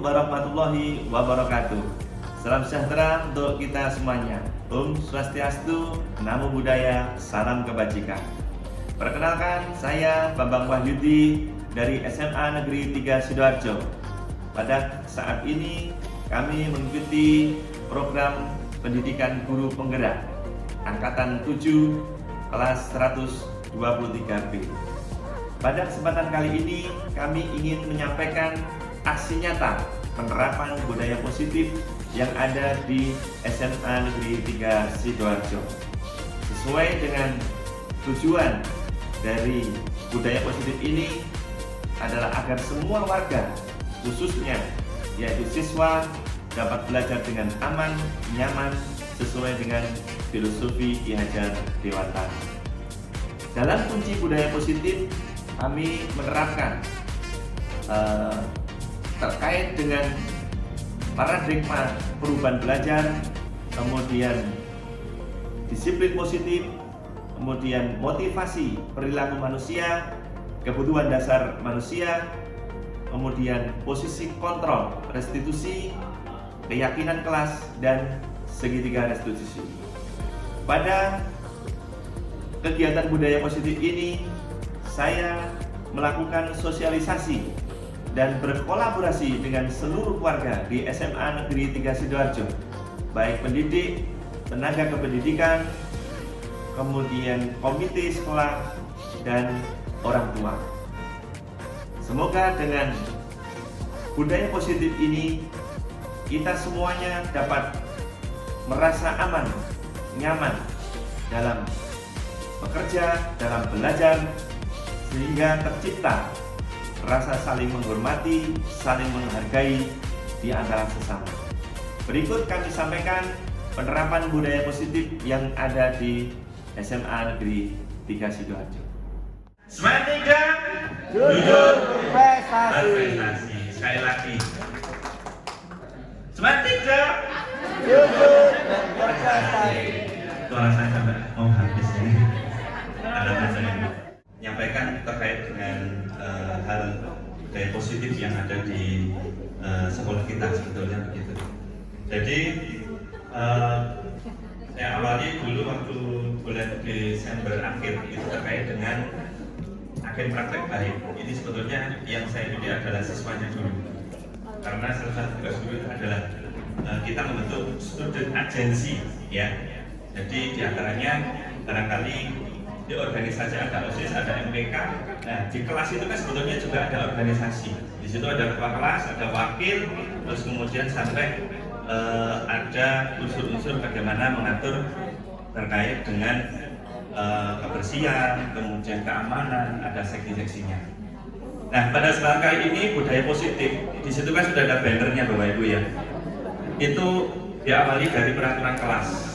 warahmatullahi wabarakatuh. Salam sejahtera untuk kita semuanya. Om Swastiastu, Namo Buddhaya, salam kebajikan. Perkenalkan, saya Bambang Wahyudi dari SMA Negeri 3 Sidoarjo. Pada saat ini kami mengikuti program pendidikan guru penggerak Angkatan 7 kelas 123B. Pada kesempatan kali ini kami ingin menyampaikan aksi nyata penerapan budaya positif yang ada di SMA Negeri 3 Sidoarjo. Sesuai dengan tujuan dari budaya positif ini adalah agar semua warga, khususnya yaitu siswa, dapat belajar dengan aman, nyaman, sesuai dengan filosofi Ki Hajar Dewata. Dalam kunci budaya positif, kami menerapkan terkait dengan paradigma perubahan belajar, kemudian disiplin positif, kemudian motivasi perilaku manusia, kebutuhan dasar manusia, kemudian posisi kontrol restitusi, keyakinan kelas, dan segitiga restitusi. Pada kegiatan budaya positif ini, saya melakukan sosialisasi dan berkolaborasi dengan seluruh warga di SMA Negeri 3 Sidoarjo, baik pendidik, tenaga kependidikan, kemudian komite sekolah, dan orang tua. Semoga dengan budaya positif ini kita semuanya dapat merasa aman, nyaman dalam bekerja, dalam belajar, sehingga tercipta rasa saling menghormati, saling menghargai di antara sesama. Berikut kami sampaikan penerapan budaya positif yang ada di SMA Negeri 3 Sidoarjo. Semangat 3, jujur berprestasi. Sekali lagi. Semangat 3, jujur berprestasi. suara saya sampai mau habis ini. Ada saya menyampaikan terkait dengan hal budaya positif yang ada di sekolah kita, sebetulnya begitu. Jadi saya awali dulu waktu bulan Desember akhir itu terkait dengan agen praktek baik. Ini sebetulnya yang saya ikuti adalah siswanya dulu, karena salah satu tugas guru itu adalah kita membentuk student agency, ya. Jadi diantaranya barangkali di organisasi ada OSIS, ada MPK. Nah, di kelas itu kan sebetulnya juga ada organisasi. Di situ ada ketua kelas, ada wakil, terus kemudian sampai ada unsur-unsur bagaimana mengatur terkait dengan kebersihan, kemudian keamanan, ada seksi-seksinya. Nah, pada kesempatan kali ini budaya positif, di situ kan sudah ada bannernya Bapak Ibu, ya. Itu diawali dari peraturan kelas.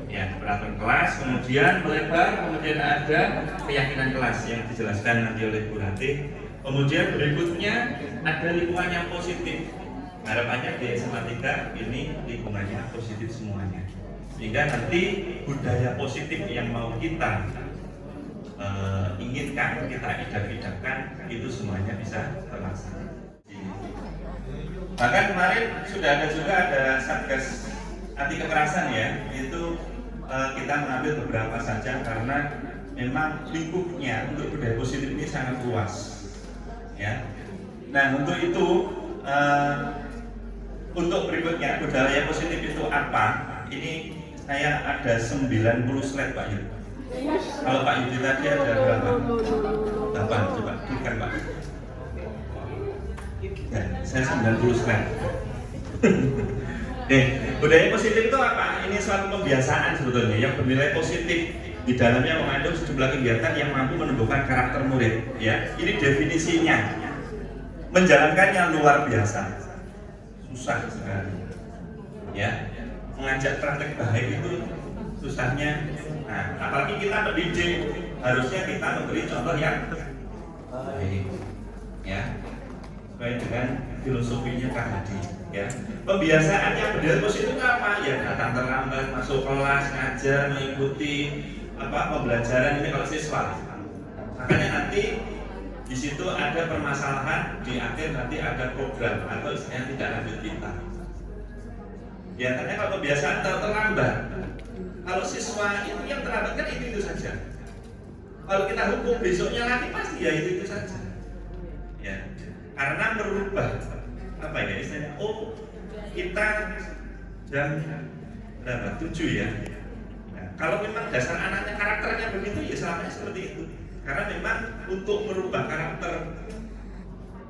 Ya, peraturan kelas, kemudian melebar, kemudian ada keyakinan kelas yang dijelaskan nanti oleh Bu Ratih. Kemudian berikutnya ada lingkungan yang positif. Harapannya di SMA 3 ini lingkungannya positif semuanya, sehingga nanti budaya positif yang mau kita inginkan, kita idam-idamkan, itu semuanya bisa terlaksana. Bahkan kemarin sudah ada Satgas anti kekerasan, ya, itu kita mengambil beberapa saja karena memang lingkupnya untuk budaya positif ini sangat luas, ya. Nah, untuk itu untuk berikutnya budaya positif itu apa? Ini saya ada 90 slide Pak Yud. Kalau Pak Yudi tadi ada berapa? 8, coba berikan Pak. Ya, saya 90 slide. Budaya positif itu apa? Ini suatu kebiasaan sebetulnya yang bernilai positif, di dalamnya mengandung sejumlah kegiatan yang mampu menumbuhkan karakter murid. Ya, ini definisinya. Menjalankannya luar biasa, susah sekali. Ya, mengajak praktek baik itu susahnya. Nah, apalagi kita pendidik, harusnya kita memberi contoh yang baik, ya, sesuai dengan filosofinya Kak Hadi. Ya, pembiasaannya budaya positif itu apa? Ya, datang terlambat, masuk kelas, ngajar, mengikuti pembelajaran ini kalau siswa. Makanya nanti Di situ ada permasalahan, di akhir nanti ada program atau istilahnya tidak lanjut kita. Biasanya kalau kebiasaan terlambat, kalau siswa itu yang terlambat kan itu saja. Kalau kita hukum besoknya lagi pasti ya itu saja. Ya, karena merubah apa ya istilahnya? Oh, kita jam berapa? 7 ya. Nah, kalau memang dasar anaknya karakternya begitu ya selamanya seperti itu. Karena memang untuk merubah karakter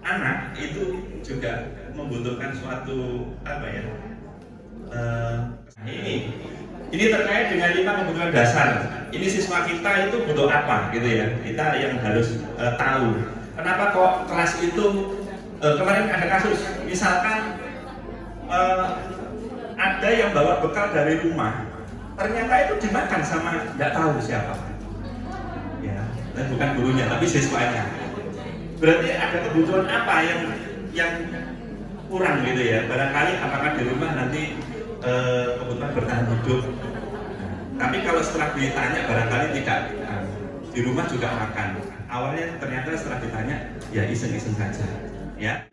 anak itu juga membutuhkan suatu apa ya? Ini terkait dengan 5 kebutuhan dasar. Ini siswa kita itu butuh apa gitu ya? Kita yang harus tahu. Kenapa kok kelas itu kemarin ada kasus, misalkan ada yang bawa bekal dari rumah, ternyata itu dimakan sama nggak tahu siapa. Ya, dan bukan gurunya tapi siswanya. Berarti ada kebutuhan apa yang kurang gitu ya? Barangkali apakah di rumah nanti kebutuhan bertahan hidup. Tapi kalau setelah ditanya barangkali tidak. Di rumah juga makan. Awalnya ternyata setelah ditanya ya iseng-iseng saja. Ya.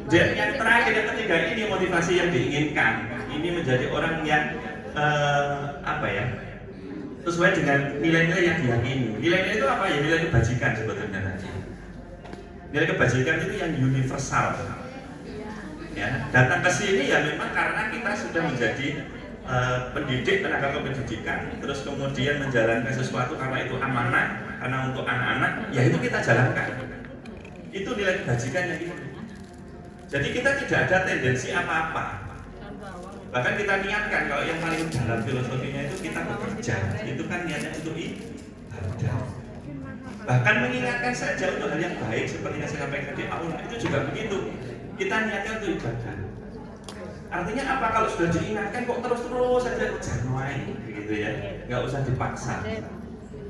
Dan yang terakhir yang ketiga ini motivasi yang diinginkan. Ini menjadi orang yang apa ya? Sesuai dengan nilai-nilai yang diyakini. Nilai-nilai itu apa ya? Nilai kebajikan sebetulnya tadi. Nilai kebajikan itu yang universal. Ya, datang ke sini ya memang karena kita sudah menjadi pendidik, tenaga kependidikan, terus kemudian menjalankan sesuatu karena itu amanah, karena untuk anak-anak, ya itu kita jalankan. Itu nilai kebajikan yang itu. Jadi kita tidak ada tendensi apa-apa. Bahkan kita niatkan kalau yang paling dalam filosofinya itu kita bekerja, itu kan niatnya untuk ibadah. Bahkan mengingatkan saja untuk hal yang baik seperti yang saya sampaikan di awal itu juga begitu. Kita niatkan untuk ibadah. Artinya apa kalau sudah diingatkan kok terus-terus saja jangan begitu ya, nggak usah dipaksa.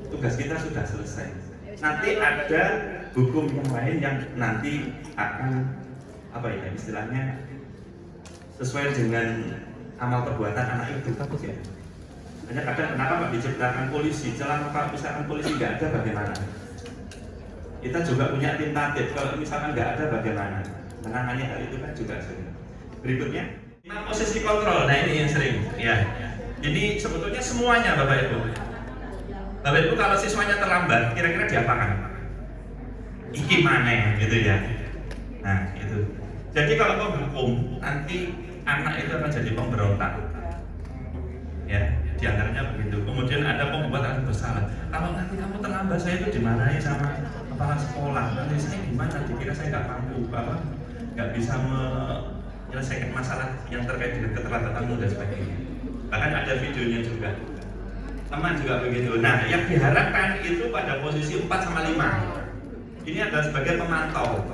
Tugas kita sudah selesai. Nanti ada hukum yang lain yang nanti akan apa ya istilahnya sesuai dengan amal perbuatan anak itu. Ya. Hanya kadang kenapa Pak diciptakan polisi? Selama kalau misalkan polisi nggak ada bagaimana? Kita juga punya tim tatip. Kalau misalkan nggak ada bagaimana? Menangani hal itu kan juga sering. Berikutnya, posisi kontrol. Nah ini yang sering. Ya. Jadi sebetulnya semuanya Bapak Ibu. Bapak Ibu kalau siswanya terlambat, kira-kira diapakan? Iki mana gitu ya. Nah itu. Jadi kalau menghukum nanti anak itu akan jadi pemberontak. Ya, diantaranya begitu. Kemudian ada pembuat anak bersalah. Kalau nanti kamu terlambat, saya itu dimarahi sama kepala sekolah. Nanti saya gimana? Dikira saya nggak mampu, nggak bisa menyelesaikan masalah yang terkait dengan keterlambatanmu dan sebagainya. Bahkan ada videonya juga. Teman juga begitu. Nah, yang diharapkan itu pada posisi 4 sama 5. Ini adalah sebagai pemantau.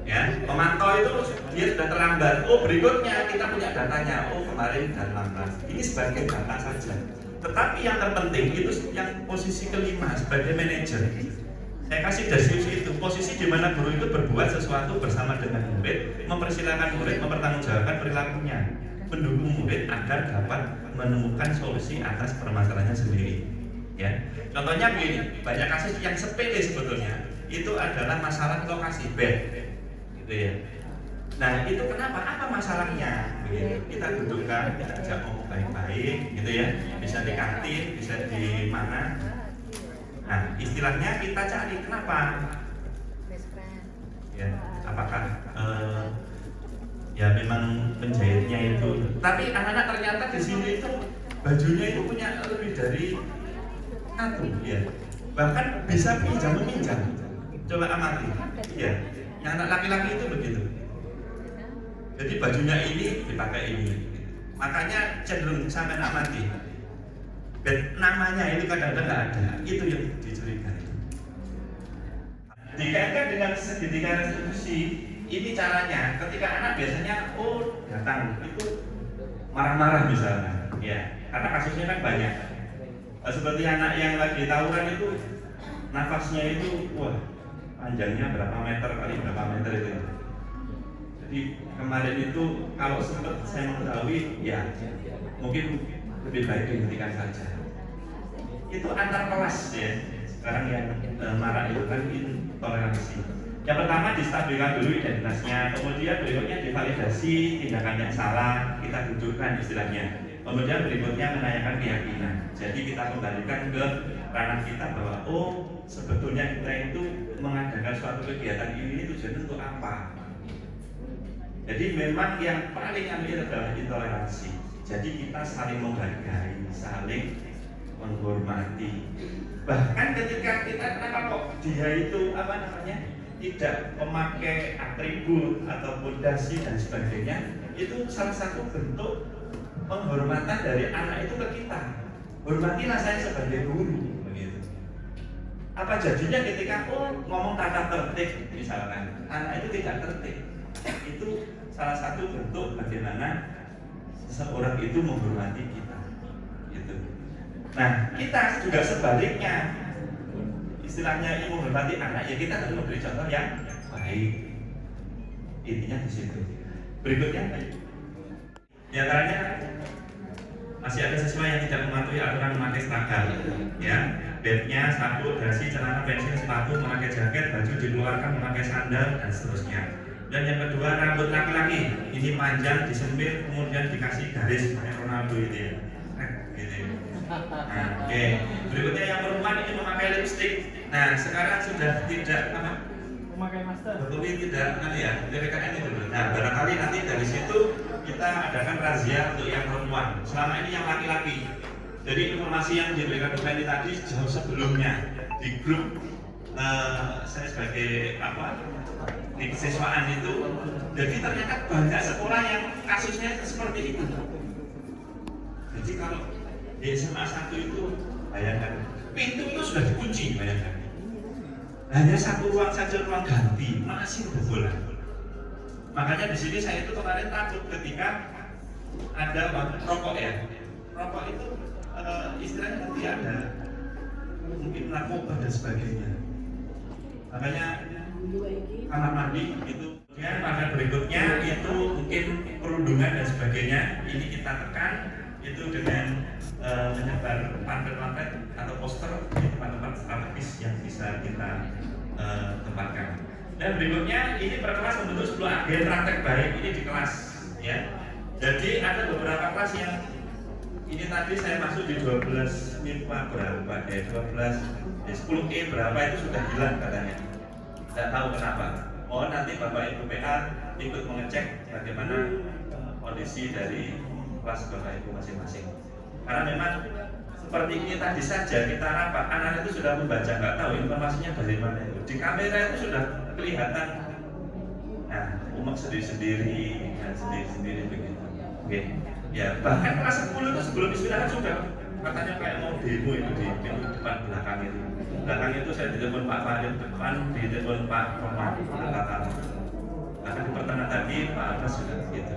Ya, pemantau itu dia sudah terlambat. Oh, berikutnya kita punya datanya. Oh, kemarin sudah lambat. Ini sebagai data saja. Tetapi yang terpenting itu yang posisi kelima sebagai manajer. Saya kasih deskripsi itu posisi di mana guru itu berbuat sesuatu bersama dengan murid, mempersilahkan murid mempertanggungjawabkan perilakunya, mendukung murid agar dapat menemukan solusi atas permasalahannya sendiri. Ya, contohnya begini, banyak kasus yang sepele sebetulnya itu adalah masalah lokasi bed. Gitu ya. Nah itu kenapa? Apa masalahnya? Begitu. Kita dudukkan, kita ajak ngomong baik-baik, gitu ya. Bisa di kantin, bisa di mana. Nah istilahnya kita cari kenapa? Ya, apakah ya memang penjahitnya itu? Tapi anak-anak ternyata di sini itu bajunya itu punya lebih dari satu, ya. Bahkan bisa pinjam meminjam. Coba amati, ya. Yang anak laki-laki itu begitu. Jadi bajunya ini dipakai ini. Makanya cenderung sampai amati. Dan namanya itu kadang-kadang nggak ada. Itu yang dicurigai. Dikaitkan dengan segitiga restitusi, ini caranya. Ketika anak biasanya datang itu marah-marah misalnya, ya. Karena kasusnya kan banyak. Seperti anak yang lagi tawuran itu, nafasnya itu, panjangnya berapa meter kali berapa meter itu. Jadi kemarin itu kalau sempat saya mengetahui ya mungkin lebih baik dihentikan saja. Itu antar kelas ya. sekarang yang marak itu kan intoleransi. Yang pertama distabilkan dulu identitasnya, kemudian berikutnya divalidasi tindakan yang salah, kita dudukkan istilahnya. Kemudian berikutnya menanyakan keyakinan. Jadi kita kembalikan ke ranah kita bahwa oh sebetulnya kita itu mengadakan suatu kegiatan ini tujuannya untuk apa? Jadi memang yang paling ambil adalah intoleransi. Jadi kita saling menghargai, saling menghormati. Bahkan ketika kita kenapa kok dia itu tidak memakai atribut ataupun dasi dan sebagainya, itu salah satu bentuk penghormatan dari anak itu ke kita. Hormatilah saya sebagai guru, begitu. Apa jadinya ketika ngomong tata tertib misalkan, anak itu tidak tertib, itu salah satu bentuk bagaimana seseorang itu menghormati kita, gitu. Nah, kita juga sebaliknya, istilahnya ilmu menghormati anak, ya kita harus memberi contoh yang baik. Intinya di situ. Berikutnya, di antaranya masih ada siswa yang tidak mematuhi aturan memakai seragam, ya, bednya, sabuk, dasi, celana, pensil, sepatu, memakai jaket, baju dikeluarkan, memakai sandal dan seterusnya. Dan yang kedua, rambut laki-laki ini panjang, disembir, kemudian dikasih garis kayak Ronaldo itu ya. Gitu. Nah, oke. Berikutnya yang perempuan ini memakai lipstik. Nah, sekarang sudah tidak Memakai master. Jokowi tidak PPKN itu. Nah, barangkali nanti dari situ kita adakan razia untuk yang perempuan. Selama ini yang laki-laki. Jadi informasi yang diberikan Bapak ini tadi jauh sebelumnya di grup saya sebagai di kesiswaan itu, jadi ternyata banyak sekolah yang kasusnya seperti itu. Jadi kalau di SMA 1 itu, bayangkan pintu itu sudah dikunci, bayangkan. Hanya satu ruang saja, ruang ganti, masih kebobolan. Makanya di sini saya itu kemarin takut ketika ada rokok ya. Rokok itu istilahnya nanti ada mungkin narkoba dan sebagainya. Makanya kamar mandi itu. Kemudian pada berikutnya itu mungkin perundungan dan sebagainya. Ini kita tekan itu dengan menyebar pamflet-pamflet atau poster di tempat-tempat strategis yang bisa kita tempatkan. Dan berikutnya ini per kelas membentuk 10 agen praktek baik ini di kelas, ya. Jadi ada beberapa kelas yang ini tadi saya masuk di 12 MIPA berapa ya, 10E berapa itu sudah hilang katanya. Tidak tahu kenapa. Mohon nanti Bapak Ibu PA ikut mengecek bagaimana kondisi dari kelas Bapak Ibu masing-masing. Karena memang seperti ini tadi saja kita rapat, anak itu sudah membaca, nggak tahu informasinya dari mana itu. Di kamera itu sudah kelihatan. Nah, umat sendiri-sendiri dan sendiri-sendiri begitu. Oke. Ya, bahkan kelas 10 itu sebelum istirahat sudah katanya kayak mau demo itu di pintu depan belakang itu. Belakang itu saya ditelepon Pak Farid, depan ditelepon Pak Roman, kata. Bahkan di pertengahan tadi Pak Abbas sudah gitu.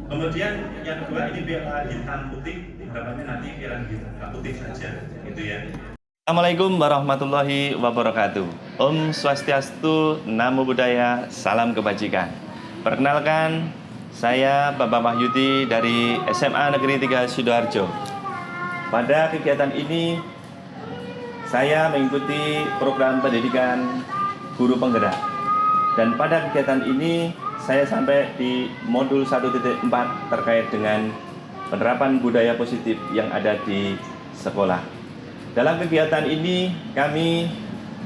Kemudian yang kedua ini piala hitam putih, harapannya nanti piala hitam putih saja, gitu ya. Assalamualaikum warahmatullahi wabarakatuh. Om Swastiastu, Namo Buddhaya, salam kebajikan. Perkenalkan, saya Bapak Mahyudi dari SMA Negeri 3 Sidoarjo. Pada kegiatan ini, saya mengikuti program pendidikan guru penggerak. Dan pada kegiatan ini, saya sampai di modul 1.4 terkait dengan penerapan budaya positif yang ada di sekolah. Dalam kegiatan ini, kami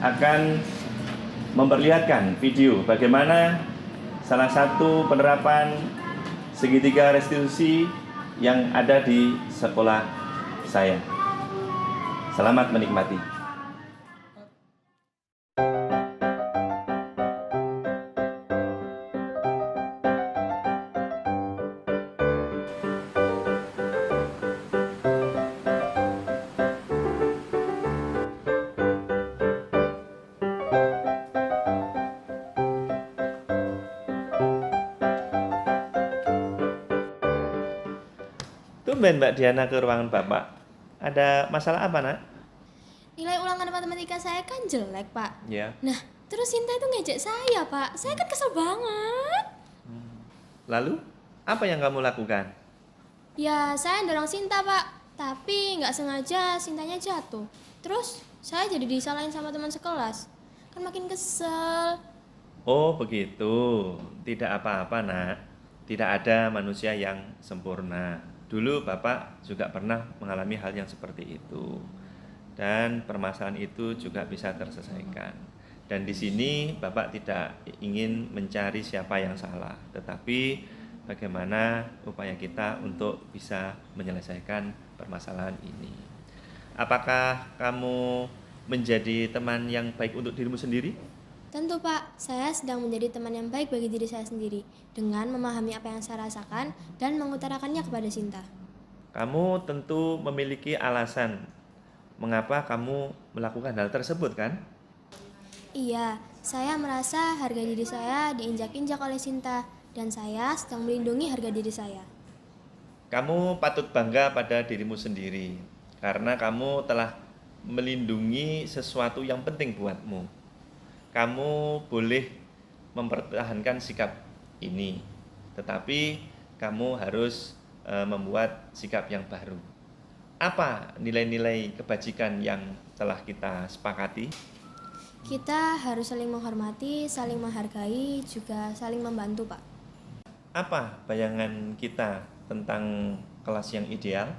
akan memperlihatkan video bagaimana salah satu penerapan segitiga restitusi yang ada di sekolah saya. Selamat menikmati. Tumben Mbak Diana ke ruangan Bapak. Ada masalah apa, Nak? Nilai ulangan matematika saya kan jelek, Pak. Ya. Nah, terus Sinta itu ngejek saya, Pak. Saya kan kesel banget. Lalu, apa yang kamu lakukan? Ya, saya dorong Sinta, Pak. Tapi nggak sengaja Sintanya jatuh. Terus saya jadi disalahin sama teman sekelas. Kan makin kesel. Oh begitu, tidak apa-apa nak. Tidak ada manusia yang sempurna. Dulu Bapak juga pernah mengalami hal yang seperti itu. Dan permasalahan itu juga bisa terselesaikan. Dan di sini Bapak tidak ingin mencari siapa yang salah, tetapi bagaimana upaya kita untuk bisa menyelesaikan permasalahan ini. Apakah kamu menjadi teman yang baik untuk dirimu sendiri? Tentu Pak, saya sedang menjadi teman yang baik bagi diri saya sendiri dengan memahami apa yang saya rasakan dan mengutarakannya kepada Sinta. Kamu tentu memiliki alasan mengapa kamu melakukan hal tersebut kan? Iya, saya merasa harga diri saya diinjak-injak oleh Sinta dan saya sedang melindungi harga diri saya. Kamu patut bangga pada dirimu sendiri karena kamu telah melindungi sesuatu yang penting buatmu. Kamu boleh mempertahankan sikap ini, tetapi kamu harus membuat sikap yang baru. Apa nilai-nilai kebajikan yang telah kita sepakati? Kita harus saling menghormati, saling menghargai, juga saling membantu, Pak. Apa bayangan kita tentang kelas yang ideal?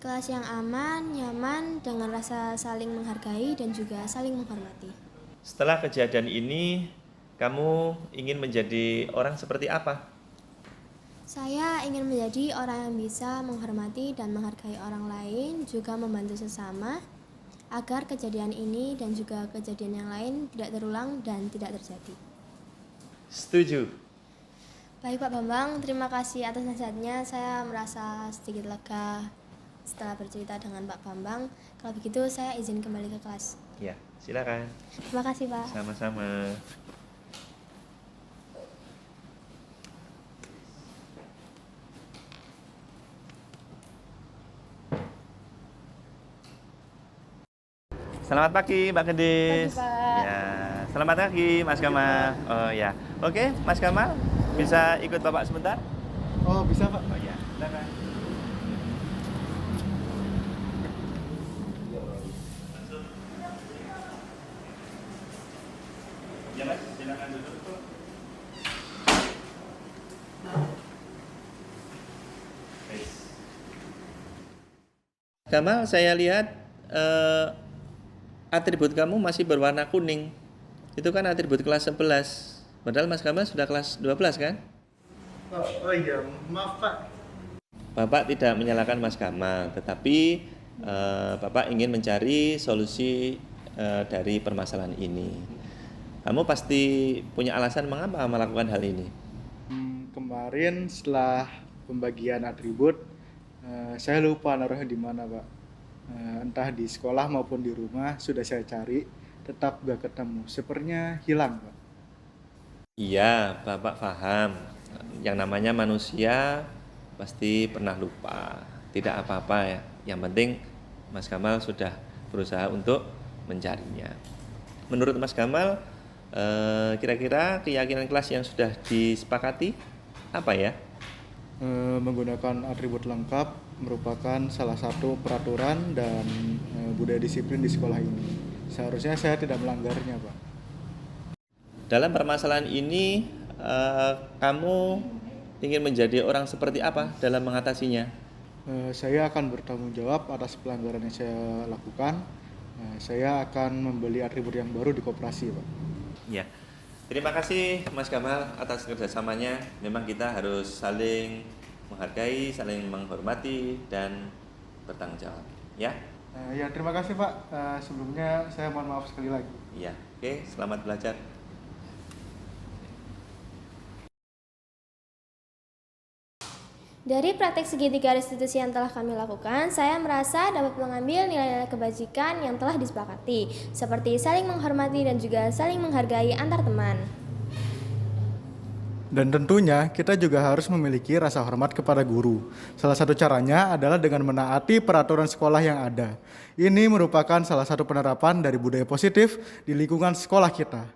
Kelas yang aman, nyaman, dengan rasa saling menghargai dan juga saling menghormati. Setelah kejadian ini, kamu ingin menjadi orang seperti apa? Saya ingin menjadi orang yang bisa menghormati dan menghargai orang lain, juga membantu sesama, agar kejadian ini dan juga kejadian yang lain tidak terulang dan tidak terjadi. Setuju. Baik Pak Bambang, terima kasih atas nasihatnya. Saya merasa sedikit lega setelah bercerita dengan Pak Bambang. Kalau begitu saya izin kembali ke kelas. Ya, silakan. Terima kasih Pak. Sama-sama. Selamat pagi, Mbak Gedis. Pagi, Pak. Ya, selamat pagi, Mas Kamal. Oh ya, oke, Mas Kamal, bisa ikut Bapak sebentar? Oh, bisa Pak. Oh ya, silakan. Ya Mas, silakan duduk. Kamal, saya lihat atribut kamu masih berwarna kuning. Itu kan atribut kelas 11. Padahal Mas Kamal sudah kelas 12 kan? Oh iya, maaf Pak. Bapak tidak menyalahkan Mas Kamal, tetapi Bapak ingin mencari solusi dari permasalahan ini. Kamu pasti punya alasan mengapa melakukan hal ini. Kemarin setelah pembagian atribut, saya lupa naruhnya di mana Pak. Entah di sekolah maupun di rumah sudah saya cari, tetap gak ketemu. Sepertinya hilang Pak. Iya, Bapak paham. Yang namanya manusia pasti pernah lupa. Tidak apa-apa ya. Yang penting Mas Kamal sudah berusaha untuk mencarinya. Menurut Mas Kamal, kira-kira keyakinan kelas yang sudah disepakati apa ya? Menggunakan atribut lengkap merupakan salah satu peraturan dan budaya disiplin di sekolah ini. Seharusnya saya tidak melanggarnya Pak. Dalam permasalahan ini, kamu ingin menjadi orang seperti apa dalam mengatasinya? Saya akan bertanggung jawab atas pelanggaran yang saya lakukan. Saya akan membeli atribut yang baru di koperasi Pak. Ya, terima kasih Mas Kamal atas kerjasamanya. Memang kita harus saling menghargai, saling menghormati, dan bertanggung jawab. Ya, Ya terima kasih Pak. Sebelumnya saya mohon maaf sekali lagi. ya. Oke, selamat belajar. Dari praktek segitiga restitusi yang telah kami lakukan, saya merasa dapat mengambil nilai-nilai kebajikan yang telah disepakati, seperti saling menghormati dan juga saling menghargai antar teman. Dan tentunya kita juga harus memiliki rasa hormat kepada guru. Salah satu caranya adalah dengan menaati peraturan sekolah yang ada. Ini merupakan salah satu penerapan dari budaya positif di lingkungan sekolah kita.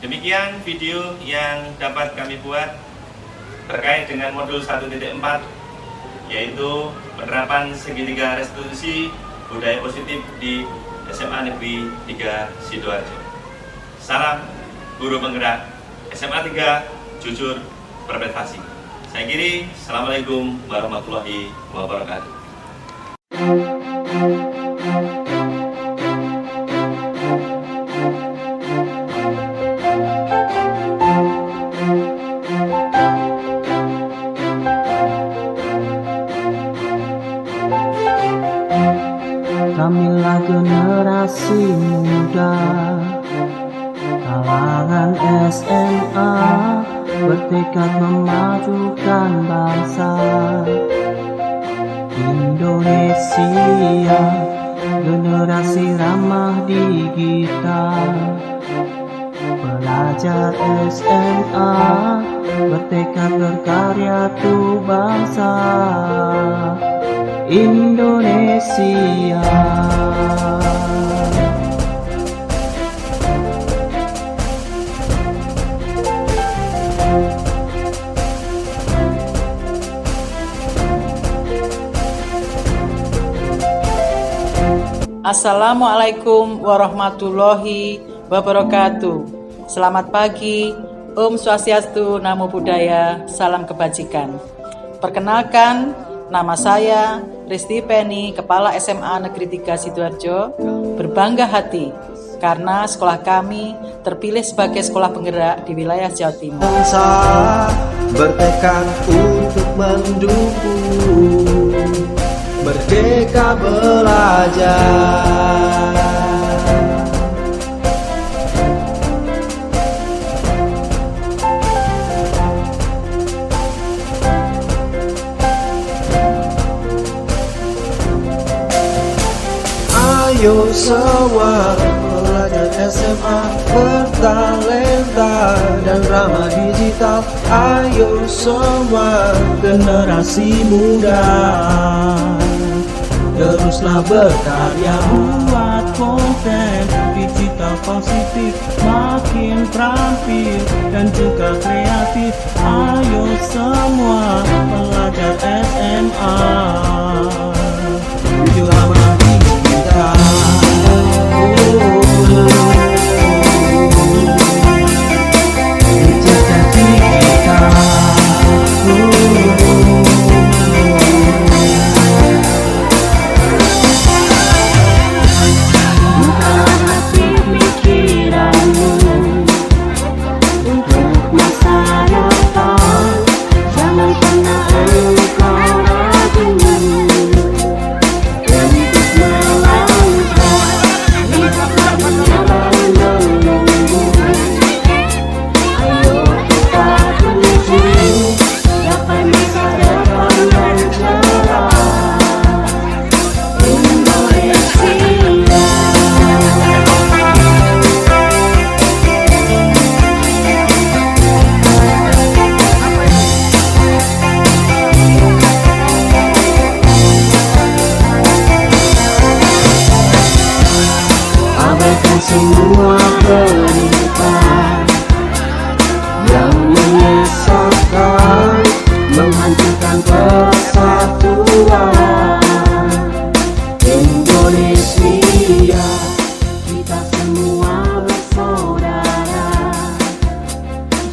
Demikian video yang dapat kami buat terkait dengan modul 1.4, yaitu penerapan segitiga restitusi budaya positif di SMA Negeri 3 Sidoarjo. Salam guru penggerak SMA 3 jujur berprestasi. Saya kiri, Assalamualaikum warahmatullahi wabarakatuh. Kamilah generasi muda kalangan SMA bertekad memajukan bangsa Indonesia, generasi ramah digital. Pelajar SMA bertekad berkarya untuk bangsa Indonesia. Assalamualaikum warahmatullahi wabarakatuh. Selamat pagi, Om Swastiastu, Namo Buddhaya, salam kebajikan. Perkenalkan, nama saya Risti Penny, Kepala SMA Negeri 3 Sidoarjo, berbangga hati karena sekolah kami terpilih sebagai sekolah penggerak di wilayah Jawa Timur. Bangsa bertekad untuk mendukung Merdeka Belajar. Ayo semua pelajar SMA bertalenta dan ramah digital. Ayo semua generasi muda, teruslah berkarya buat konten digital positif, makin terampil dan juga kreatif. Ayo semua pelajar SMA, jujur ramah digital. Digital digital. Semua perintah yang menyesatkan, menghancurkan persatuan Indonesia. Kita semua bersaudara,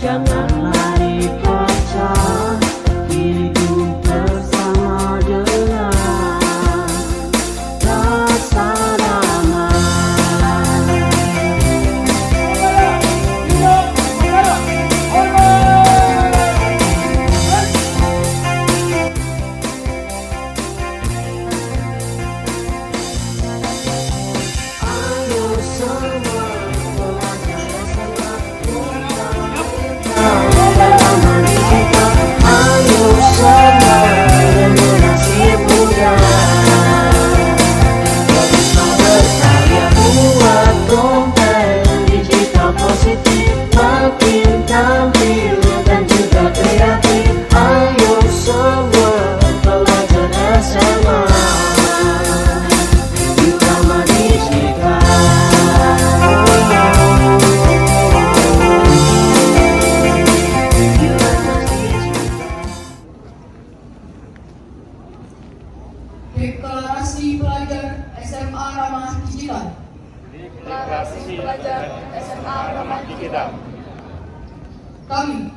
jangan lari pecah, hidup bersama dengan rasa damai. Deklarasi Pelajar SMA Rahmat Digital. Kami,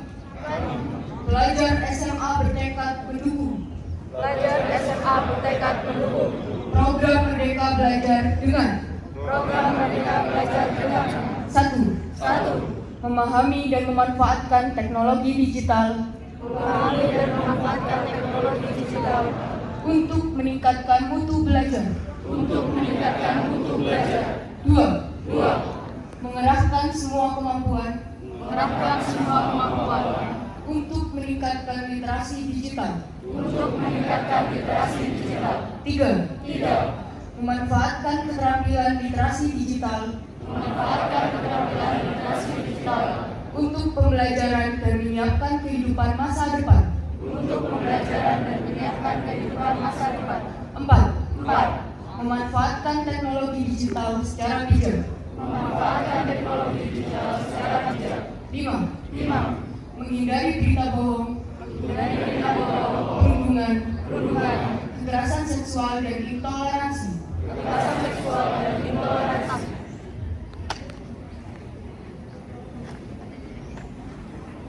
pelajar SMA bertekad mendukung Pelajar SMA bertekad mendukung program Merdeka Belajar dengan program Merdeka Belajar dengan 1. Memahami dan memanfaatkan teknologi digital memahami dan memanfaatkan teknologi digital untuk meningkatkan mutu belajar. untuk meningkatkan mutu belajar. 2. Mengerahkan semua kemampuan Mengerahkan semua kemampuan untuk meningkatkan literasi digital. untuk meningkatkan literasi digital. 3. Memanfaatkan keterampilan literasi digital Memanfaatkan keterampilan literasi digital untuk pembelajaran dan menyiapkan kehidupan masa depan. untuk pembelajaran dan menyiapkan kehidupan masa depan. 4. Memanfaatkan teknologi digital secara bijak. Memanfaatkan teknologi digital secara bijak. 5. Menghindari berita bohong, perundungan, kekerasan seksual dan intoleransi. Kekerasan seksual dan intoleransi.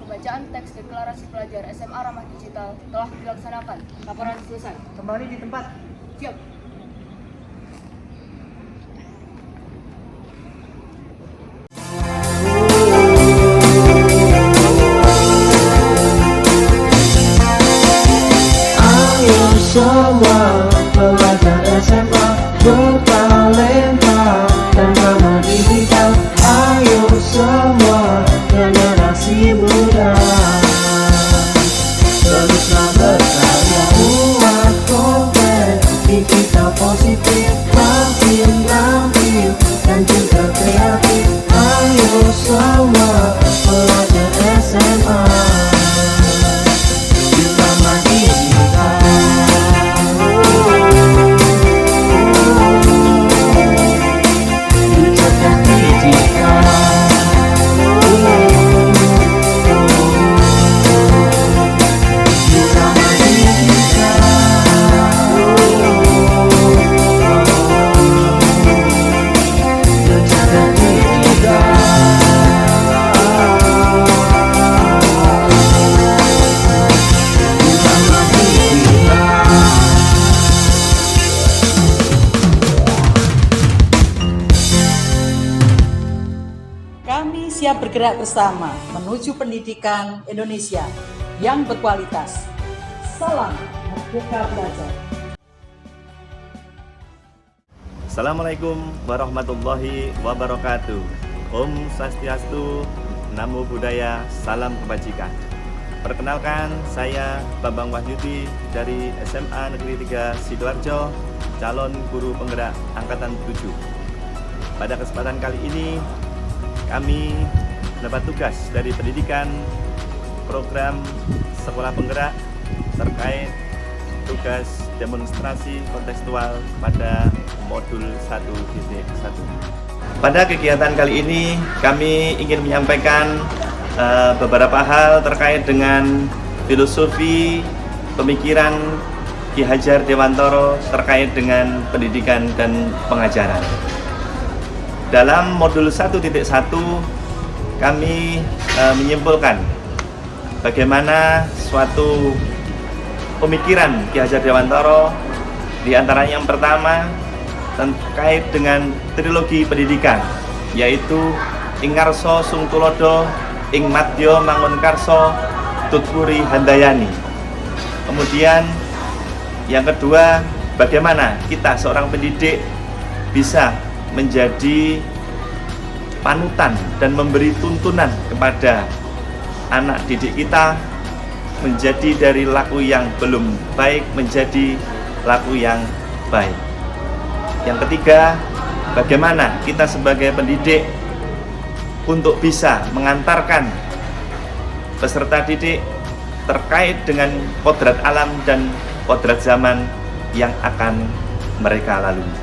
Pembacaan teks deklarasi pelajar SMA Ramah Digital telah dilaksanakan. Laporan selesai. Kembali di tempat. Siap. Ayo semua pelajar SMA bertalenta dan ramah digital. Ayo semua generasi muda teruslah berkarya, buat konten digital positif, makin ramping dan juga kreatif. Ayo semua pelajar SMA bersama digital. Cerdas digital. Bersama digital. Cerdas digital. Bersama digital. Kami siap bergerak bersama menuju pendidikan Indonesia yang berkualitas. Salam Merdeka Belajar. Assalamualaikum warahmatullahi wabarakatuh. Om Swastiastu, Namo Buddhaya, Salam Kebajikan. Perkenalkan, saya Bambang Wahyudi dari SMA Negeri 3 Sidoarjo, calon guru penggerak Angkatan 7. Pada kesempatan kali ini, kami mendapat tugas dari pendidikan program sekolah penggerak terkait tugas demonstrasi kontekstual pada modul 1.1. Pada kegiatan kali ini kami ingin menyampaikan beberapa hal terkait dengan filosofi pemikiran Ki Hajar Dewantara terkait dengan pendidikan dan pengajaran. Dalam modul 1.1 kami menyimpulkan bagaimana suatu pemikiran Ki Hajar Dewantara, di antaranya yang pertama terkait dengan trilogi pendidikan, yaitu ing ngarsa sung tulodo, ing madya mangun karsa, tutpuri handayani. Kemudian yang kedua, bagaimana kita seorang pendidik bisa menjadi panutan dan memberi tuntunan kepada anak didik kita menjadi dari laku yang belum baik menjadi laku yang baik. Yang ketiga, bagaimana kita sebagai pendidik untuk bisa mengantarkan peserta didik terkait dengan kodrat alam dan kodrat zaman yang akan mereka lalui.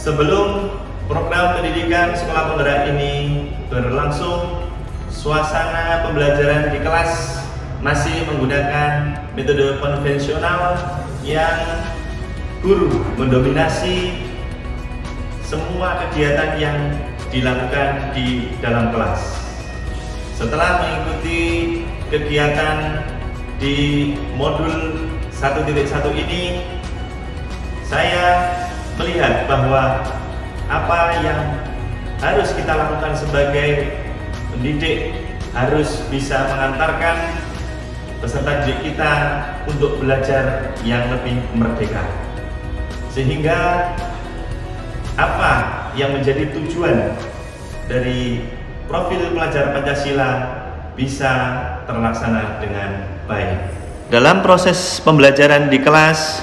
Sebelum program pendidikan sekolah penggerak ini berlangsung, suasana pembelajaran di kelas masih menggunakan metode konvensional yang guru mendominasi semua kegiatan yang dilakukan di dalam kelas. Setelah mengikuti kegiatan di modul 1.1 ini, saya melihat bahwa apa yang harus kita lakukan sebagai pendidik harus bisa mengantarkan peserta didik kita untuk belajar yang lebih merdeka. Sehingga apa yang menjadi tujuan dari profil pelajar Pancasila bisa terlaksana dengan baik. Dalam proses pembelajaran di kelas,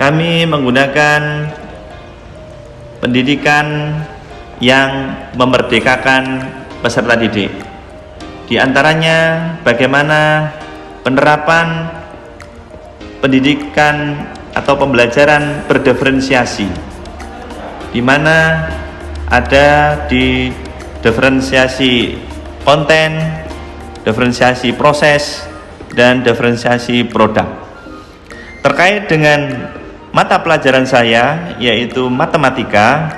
kami menggunakan pendidikan yang memerdekakan peserta didik. Di antaranya bagaimana penerapan pendidikan atau pembelajaran berdiferensiasi, di mana ada di diferensiasi konten, diferensiasi proses, dan diferensiasi produk. Terkait dengan mata pelajaran saya, yaitu matematika,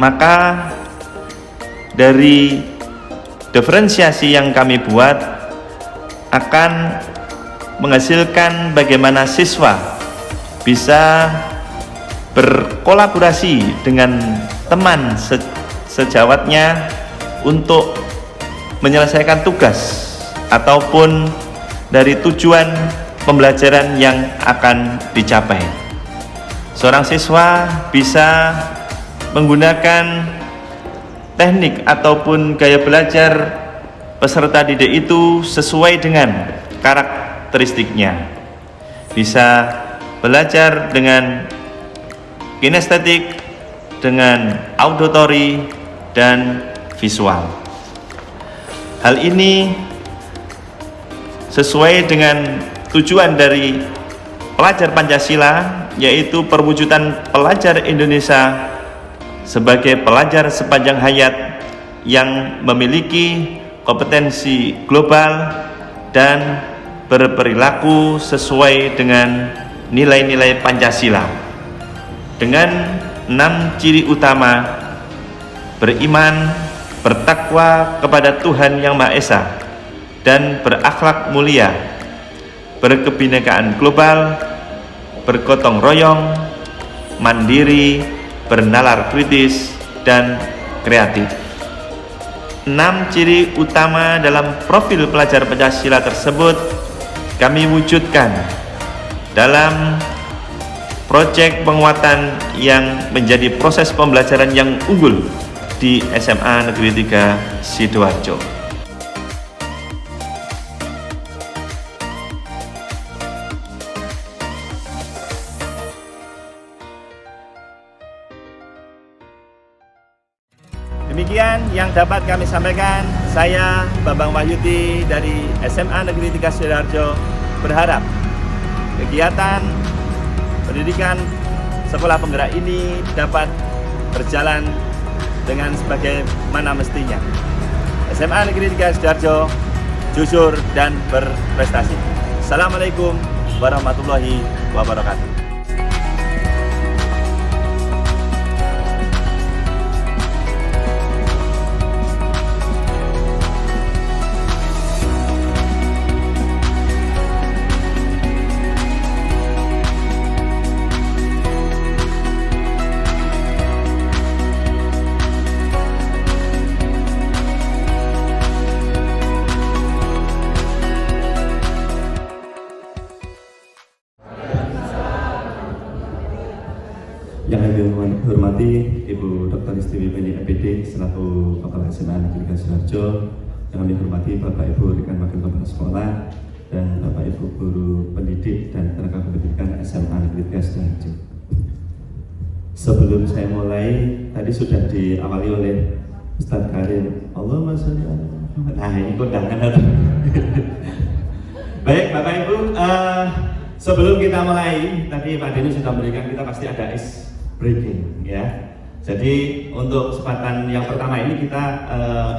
maka dari diferensiasi yang kami buat akan menghasilkan bagaimana siswa bisa berkolaborasi dengan teman sejawatnya untuk menyelesaikan tugas ataupun dari tujuan pembelajaran yang akan dicapai. Seorang siswa bisa menggunakan teknik ataupun gaya belajar peserta didik itu sesuai dengan karakteristiknya. Bisa belajar dengan kinestetik, dengan auditory, dan visual. Hal ini sesuai dengan tujuan dari pelajar Pancasila, yaitu perwujudan pelajar Indonesia sebagai pelajar sepanjang hayat yang memiliki kompetensi global dan berperilaku sesuai dengan nilai-nilai Pancasila dengan 6 ciri utama: beriman, bertakwa kepada Tuhan Yang Maha Esa, dan berakhlak mulia, berkebinekaan global, bergotong royong, mandiri, bernalar kritis, dan kreatif. 6 ciri utama dalam profil pelajar Pancasila tersebut kami wujudkan dalam proyek penguatan yang menjadi proses pembelajaran yang unggul di SMA Negeri 3 Sidoarjo. Demikian yang dapat kami sampaikan. Saya Bambang Wahyudi dari SMA Negeri 3 Sidoarjo berharap kegiatan pendidikan sekolah penggerak ini dapat berjalan dengan sebagaimana mestinya. SMA Negeri 3 Sidoarjo jujur dan berprestasi. Assalamualaikum warahmatullahi wabarakatuh. Yang kami hormati Ibu Dr. Istiwi Penyi EPD selaku Kepala SMA Negeri 3 Sidoarjo, yang kami hormati Bapak Ibu rekan wakil kepala sekolah dan Bapak Ibu guru pendidik dan tenaga pendidikan SMA Negeri 3 Sidoarjo. Sebelum saya mulai, tadi sudah diawali oleh Ustadz Karim. Allahumma sholli ala Muhammad. Nah, ini kondangan atau? Baik Bapak Ibu, sebelum kita mulai, tadi Pak Deni sudah memberikan kita pasti ada ice breaking ya. Jadi untuk kesempatan yang pertama ini kita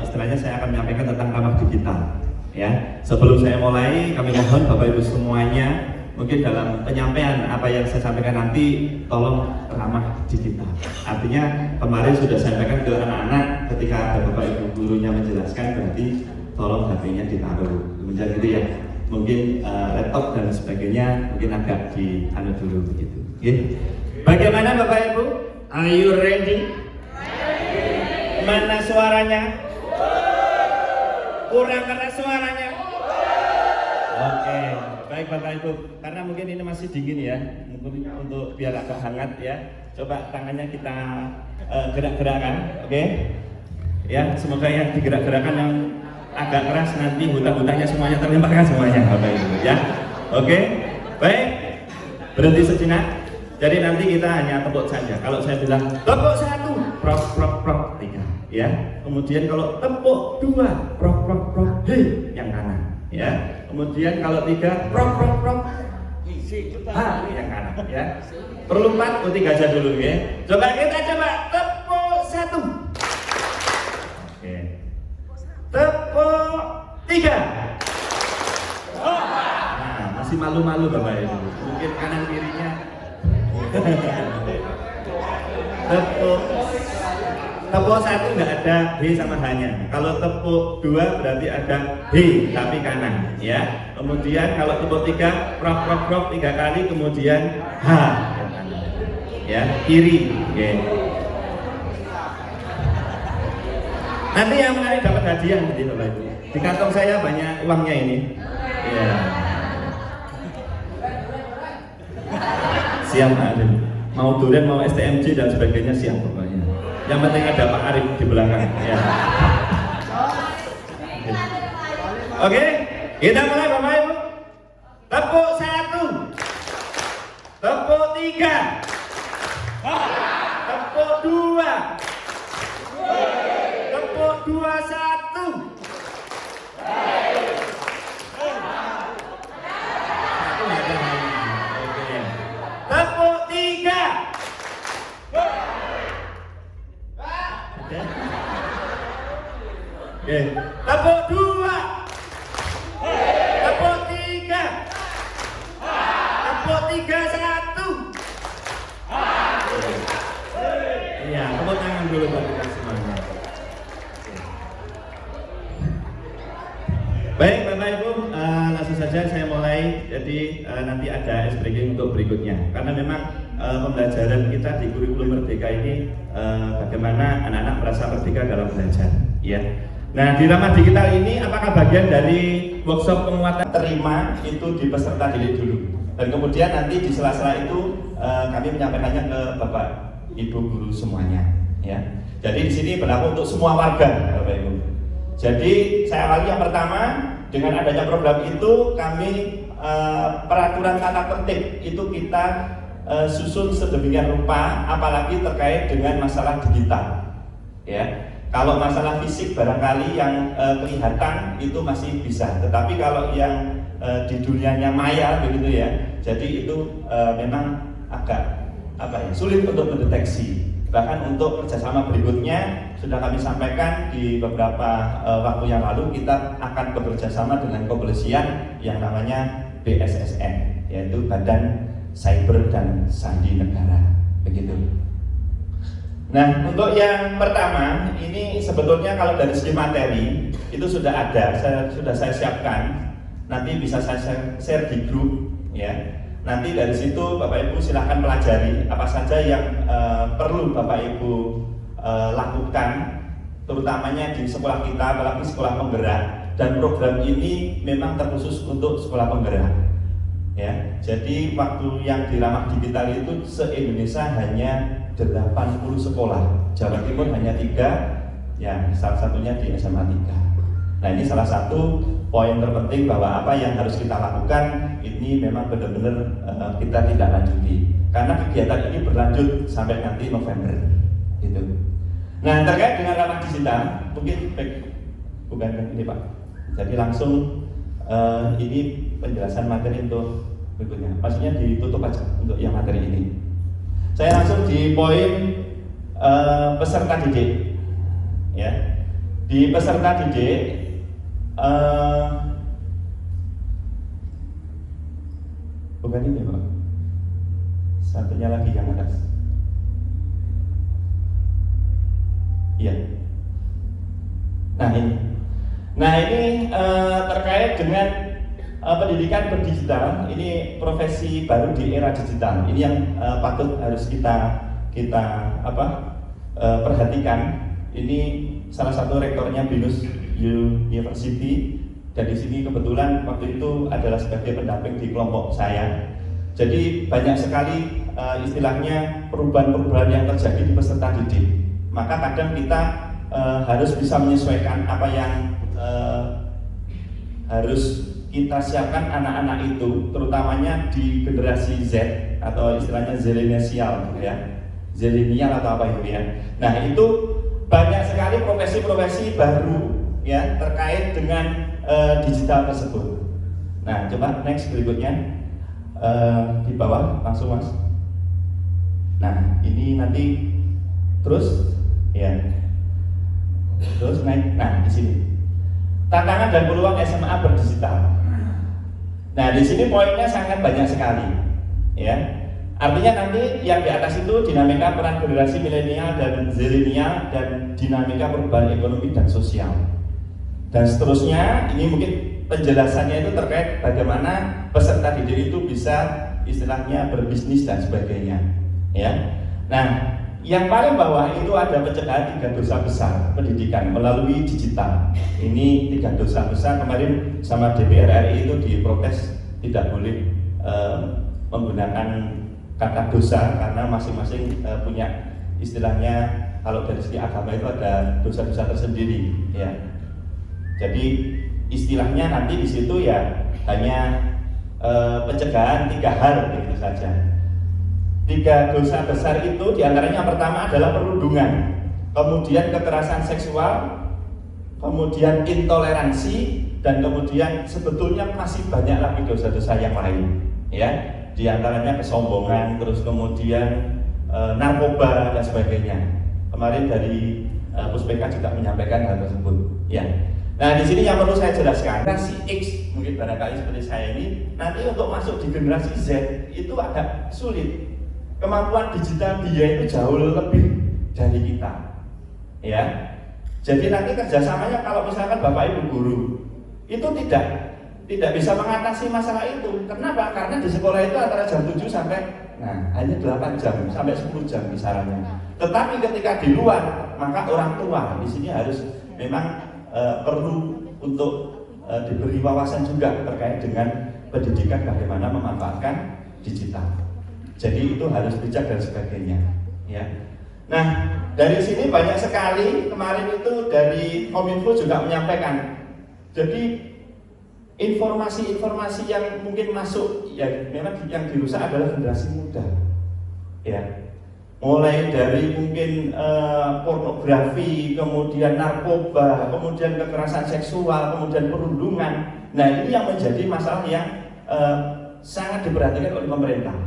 istilahnya saya akan menyampaikan tentang ramah digital ya. Sebelum saya mulai, kami mohon Bapak Ibu semuanya mungkin dalam penyampaian apa yang saya sampaikan nanti tolong ramah digital. Artinya kemarin sudah saya sampaikan ke anak-anak ketika ada bapak ibu gurunya menjelaskan, berarti tolong HP-nya ditaruh. Kemudian gitu ya, mungkin laptop dan sebagainya mungkin agak dianu dulu begitu. Okay. Bagaimana bapak ibu? Are you ready? Mana suaranya? Kurang keras suaranya? Oke, baik bapak ibu. Karena mungkin ini masih dingin ya, mungkin untuk biar agak hangat ya. Coba tangannya kita gerak-gerakkan, oke? Ya, semoga yang digerak-gerakkan yang agak keras nanti hutan-hutannya semuanya terlemparkan semuanya bapak ibu ya. Oke, baik. Berhenti sejenak. Jadi nanti kita hanya tepuk saja. Kalau saya bilang tepuk 1, prok prok prok 3, ya. Kemudian kalau tepuk 2, prok prok prok, hei, yang kanan, ya. Kemudian kalau 3, prok prok prok, ha, yang kanan, ya. Perlu 4, 3 aja dulu, ya. Coba kita coba tepuk 1, oke. Tepuk 3. Nah, masih malu-malu bapak ibu. Mungkin kanan kirinya. Tepuk 1 nggak ada B sama H-nya. Kalau tepuk 2 berarti ada B tapi kanan, ya. Kemudian kalau tepuk 3 prok prok prok 3 kali, kemudian H ya, kiri. Okay. Nanti yang menarik dapat hadiah nanti bapak ibu. Di kantong saya banyak uangnya ini. Ya. Siap ada. Mau durian, mau STMJ dan sebagainya siap pokoknya. Yang penting ada Pak Arif di belakang. Ya. Oke, kita mulai bapak ibu. Tepuk 1, tepuk 3, tepuk 2, tepuk 21. Tepuk 3. Oke. Tepuk 2. Tepuk 3. Tepuk 31. Iya, tepuk tangan dulu buat kita semuanya. Baik Bapak Ibu, langsung saja saya mulai. Jadi nanti ada ice breaking untuk berikutnya. Karena memang pembelajaran kita di kurikulum Merdeka ini bagaimana anak-anak merasa merdeka dalam belajar, ya. Nah, di ramah digital ini apakah bagian dari workshop penguatan terima itu di peserta didik dulu, dan kemudian nanti di sela-sela itu kami menyampaikannya ke Bapak Ibu guru semuanya, ya. Jadi di sini berlaku untuk semua warga, Bapak Ibu. Jadi saya awali yang pertama dengan adanya program itu kami peraturan tata tertib itu kita susun sedemikian rupa, apalagi terkait dengan masalah digital, ya. Kalau masalah fisik barangkali yang kelihatan itu masih bisa, tetapi kalau yang di dunianya maya begitu ya, jadi itu memang agak sulit untuk mendeteksi. Bahkan untuk kerjasama berikutnya sudah kami sampaikan di beberapa waktu yang lalu, kita akan bekerjasama dengan kepolisian yang namanya BSSN, yaitu Badan Cyber dan Sandi Negara, begitu. Nah, untuk yang pertama ini sebetulnya kalau dari segi materi itu sudah ada, sudah saya siapkan. Nanti bisa saya share di grup, ya. Nanti dari situ Bapak Ibu silahkan pelajari apa saja yang perlu Bapak Ibu lakukan, terutamanya di sekolah kita, apalagi sekolah penggerak. Dan program ini memang terkhusus untuk sekolah penggerak, ya. Jadi waktu yang di ramah digital itu se-Indonesia hanya 80 sekolah, Jawa Timur hanya 3, ya, salah satunya di SMA 3. Nah, ini salah satu poin terpenting bahwa apa yang harus kita lakukan ini memang benar-benar kita tidak lanjuti, karena kegiatan ini berlanjut sampai nanti November, gitu. Nah, terkait dengan ramah digital, mungkin bukan ini Pak. Jadi langsung ini penjelasan materi untuk berikutnya. Maksudnya ditutup aja untuk yang materi ini. Saya langsung di poin peserta didik, ya. Di peserta didik Bukan ini Pak. Satunya lagi yang atas. Iya. Nah ini terkait dengan pendidikan berdigital. Ini profesi baru di era digital. Ini yang patut harus kita perhatikan. Ini salah satu rektornya BINUS University, dan di sini kebetulan waktu itu adalah sebagai pendamping di kelompok saya. Jadi banyak sekali istilahnya perubahan-perubahan yang terjadi di peserta didik. Maka kadang kita harus bisa menyesuaikan apa yang harus kita siapkan anak-anak itu, terutamanya di generasi Z atau istilahnya zilenial ya, zilenial atau apa itu ya. Nah itu banyak sekali profesi-profesi baru ya terkait dengan digital tersebut. Nah coba next berikutnya di bawah langsung Mas. Nah ini nanti terus ya, terus naik. Nah di sini tantangan dan peluang SMA berdigital. Nah di sini poinnya sangat banyak sekali ya. Artinya nanti yang di atas itu dinamika peran generasi milenial dan zilenial dan dinamika perubahan ekonomi dan sosial. Dan seterusnya ini mungkin penjelasannya itu terkait bagaimana peserta didik itu bisa istilahnya berbisnis dan sebagainya ya. Nah yang paling bawah itu ada pencegahan 3 dosa besar pendidikan melalui digital. Ini 3 dosa besar, kemarin sama DPR RI itu diprotes tidak boleh menggunakan kata dosa karena masing-masing punya istilahnya, kalau dari segi agama itu ada dosa-dosa tersendiri ya. Jadi istilahnya nanti di situ ya hanya pencegahan 3 hal begitu saja. 3 dosa besar itu diantaranya yang pertama adalah perundungan, kemudian kekerasan seksual, kemudian intoleransi, dan kemudian sebetulnya masih banyak lagi dosa-dosa yang lain ya. Diantaranya kesombongan, terus kemudian narkoba dan sebagainya. Kemarin dari Puspeka juga menyampaikan hal tersebut ya. Nah di sini yang perlu saya jelaskan, generasi X mungkin barangkali seperti saya ini nanti untuk masuk di generasi Z itu agak sulit. Kemampuan digital dia itu jauh lebih dari kita ya. Jadi nanti kerjasamanya kalau misalkan Bapak Ibu guru itu tidak bisa mengatasi masalah itu. Kenapa? Karena di sekolah itu antara jam 7 sampai hanya 8 jam sampai 10 jam misalnya. Tetapi ketika di luar, maka orang tua di sini harus memang perlu untuk diberi wawasan juga terkait dengan pendidikan bagaimana memanfaatkan digital. Jadi itu harus bijak dan sebagainya ya. Nah dari sini banyak sekali, kemarin itu dari Kominfo juga menyampaikan. Jadi informasi-informasi yang mungkin masuk ya memang yang dirusak adalah generasi muda ya. Mulai dari mungkin pornografi, kemudian narkoba, kemudian kekerasan seksual, kemudian perundungan. Nah ini yang menjadi masalah yang sangat diperhatikan oleh pemerintah.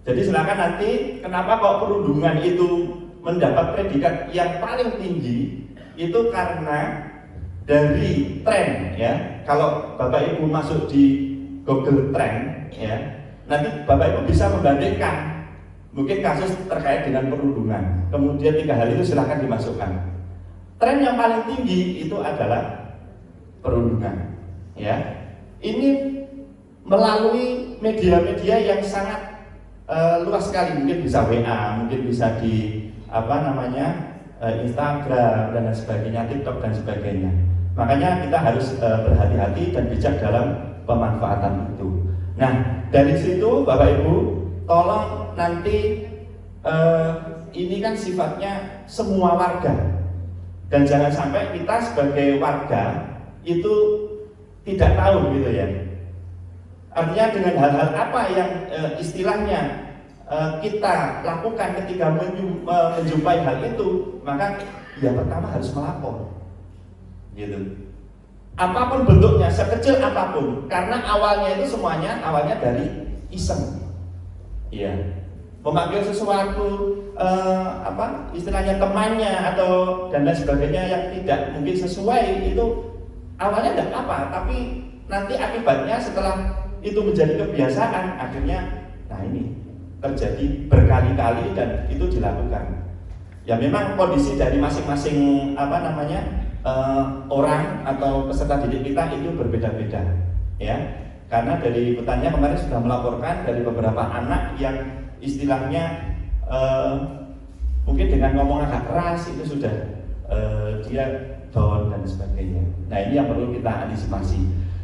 Jadi silakan nanti kenapa kok perundungan itu mendapat predikat yang paling tinggi itu karena dari tren ya. Kalau Bapak Ibu masuk di Google Trend ya, nanti Bapak Ibu bisa membandingkan mungkin kasus terkait dengan perundungan. Kemudian 3 hal itu silakan dimasukkan. Tren yang paling tinggi itu adalah perundungan ya. Ini melalui media-media yang sangat luas sekali, mungkin bisa WA, mungkin bisa di Instagram dan sebagainya, TikTok dan sebagainya. Makanya kita harus berhati-hati dan bijak dalam pemanfaatan itu. Nah dari situ Bapak Ibu tolong nanti ini kan sifatnya semua warga, dan jangan sampai kita sebagai warga itu tidak tahu gitu ya. Artinya dengan hal-hal apa yang istilahnya kita lakukan ketika menjumpai hal itu, maka ya pertama harus melapor gitu. Apapun bentuknya, sekecil apapun, karena awalnya itu semuanya awalnya dari iseng ya. Memanggil sesuatu istilahnya temannya atau dan lain sebagainya yang tidak mungkin sesuai, itu awalnya tidak apa, tapi nanti akibatnya setelah itu menjadi kebiasaan, akhirnya nah ini terjadi berkali-kali dan itu dilakukan. Ya memang kondisi dari masing-masing orang atau peserta didik kita itu berbeda-beda, ya. Karena dari petanya kemarin sudah melaporkan dari beberapa anak yang istilahnya mungkin dengan ngomong agak keras itu sudah dia down dan sebagainya. Nah ini yang perlu kita antisipasi.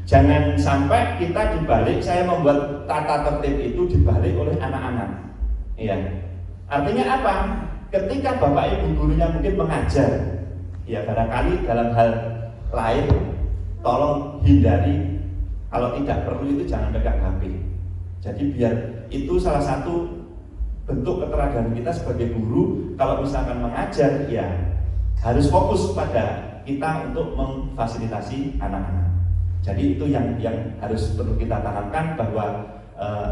Jangan sampai kita dibalik, saya membuat tata tertib itu dibalik oleh anak-anak. Ya. Artinya apa? Ketika bapak ibu gurunya mungkin mengajar, ya barangkali dalam hal lain, tolong hindari. Kalau tidak perlu itu jangan pegang HP. Jadi biar itu salah satu bentuk keteladanan kita sebagai guru. Kalau misalkan mengajar, ya harus fokus pada kita untuk memfasilitasi anak-anak. Jadi itu yang harus perlu kita tanamkan bahwa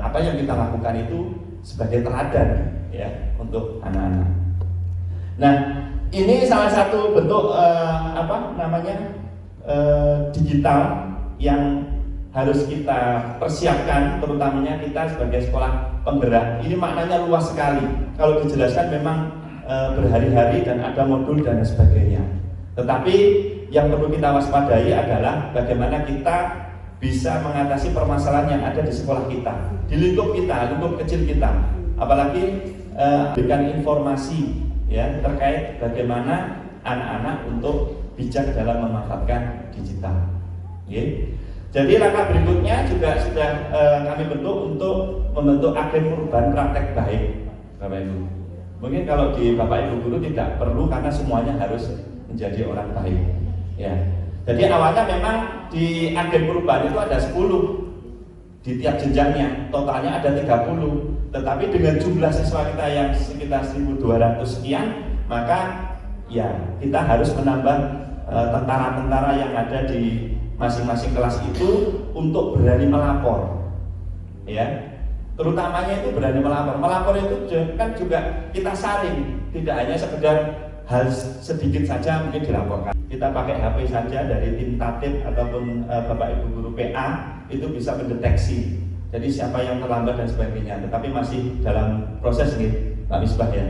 apa yang kita lakukan itu sebagai teladan ya untuk anak-anak. Nah, ini salah satu bentuk digital yang harus kita persiapkan, terutamanya kita sebagai sekolah penggerak. Ini maknanya luas sekali. Kalau dijelaskan memang berhari-hari dan ada modul dan sebagainya. Tetapi yang perlu kita waspadai adalah bagaimana kita bisa mengatasi permasalahan yang ada di sekolah kita, di lingkup kita, lingkup kecil kita. Apalagi berikan informasi ya terkait bagaimana anak-anak untuk bijak dalam memanfaatkan digital. Okay. Jadi langkah berikutnya juga sudah kami bentuk untuk membentuk agen urban praktek baik, Bapak Ibu. Mungkin kalau di Bapak Ibu guru tidak perlu karena semuanya harus menjadi orang baik. Ya. Jadi awalnya memang di agen perubahan itu ada 10 di tiap jenjangnya, totalnya ada 30. Tetapi dengan jumlah siswa kita yang sekitar 1.200 sekian, maka ya kita harus menambah tentara-tentara yang ada di masing-masing kelas itu untuk berani melapor. Ya. Terutamanya itu berani melapor. Melapor itu kan juga kita saring, tidak hanya sekedar hal sedikit saja mungkin dilaporkan. Kita pakai HP saja dari tim tatib ataupun Bapak Ibu guru PA itu bisa mendeteksi. Jadi siapa yang terlambat dan sebagainya. Tetapi masih dalam proses nih, Pak Misbah ya.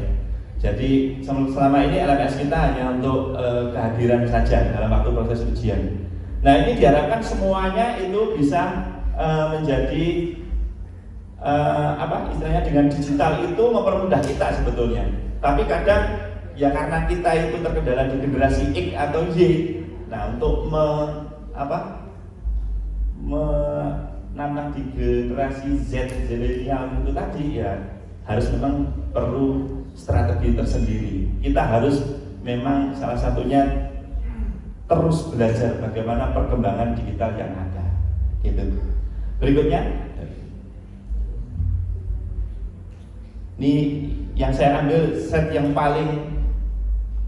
Jadi selama ini LMS kita hanya untuk kehadiran saja dalam waktu proses ujian. Nah ini diharapkan semuanya itu bisa menjadi istilahnya dengan digital itu mempermudah kita sebetulnya. Tapi kadang ya karena kita itu terkendala di generasi X atau Y, nah untuk menambah di generasi Z zilenial itu tadi ya harus memang perlu strategi tersendiri. Kita harus memang salah satunya terus belajar bagaimana perkembangan digital yang ada. Gitu. Berikutnya, ini yang saya ambil set yang paling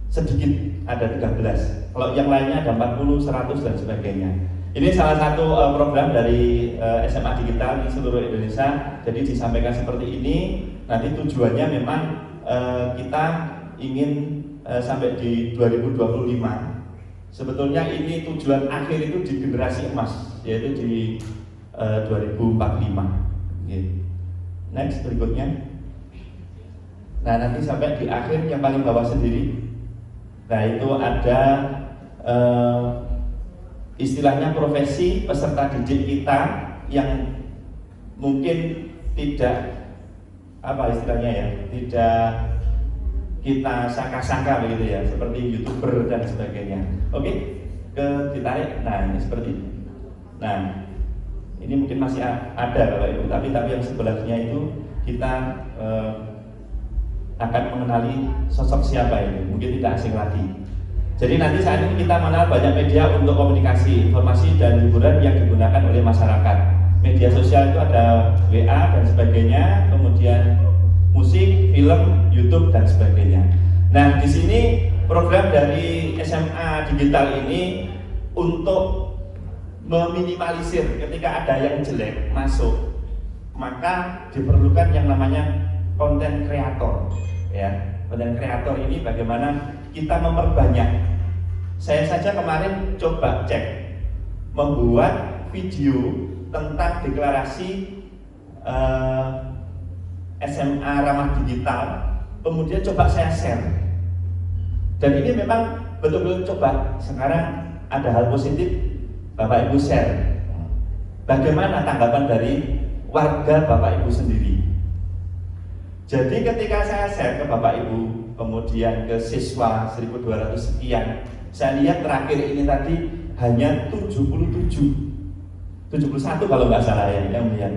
sedikit ada 13. Kalau yang lainnya ada 40, 100 dan sebagainya. Ini salah satu program dari SMA Digital di seluruh Indonesia. Jadi disampaikan seperti ini. Nanti tujuannya memang kita ingin sampai di 2025. Sebetulnya ini tujuan akhir itu di generasi emas, yaitu di 2045. Next berikutnya. Nah nanti sampai di akhir yang paling bawah sendiri. Nah itu ada istilahnya profesi peserta didik kita yang mungkin tidak tidak kita sangka-sangka begitu ya, seperti YouTuber dan sebagainya. Oke, ditarik. Nah ini seperti ini. Nah ini mungkin masih ada Bapak Ibu, tapi yang sebelahnya itu kita akan mengenali sosok siapa ini, mungkin tidak asing lagi. Jadi nanti saat ini kita mengenal banyak media untuk komunikasi, informasi dan hiburan yang digunakan oleh masyarakat. Media sosial itu ada WA dan sebagainya, kemudian musik, film, YouTube dan sebagainya. Nah, di sini program dari SMA Digital ini untuk meminimalisir ketika ada yang jelek masuk, maka diperlukan yang namanya konten kreator. Ya, konten kreator ini bagaimana kita memperbanyak. Saya saja kemarin coba cek membuat video tentang deklarasi SMA Ramah Digital, kemudian coba saya share. Dan ini memang betul-betul coba sekarang ada hal positif, Bapak Ibu share. Bagaimana tanggapan dari warga Bapak Ibu sendiri? Jadi ketika saya share ke Bapak Ibu, kemudian ke siswa 1.200 sekian, saya lihat terakhir ini tadi hanya 71 kalau nggak salah ya, yang lihat.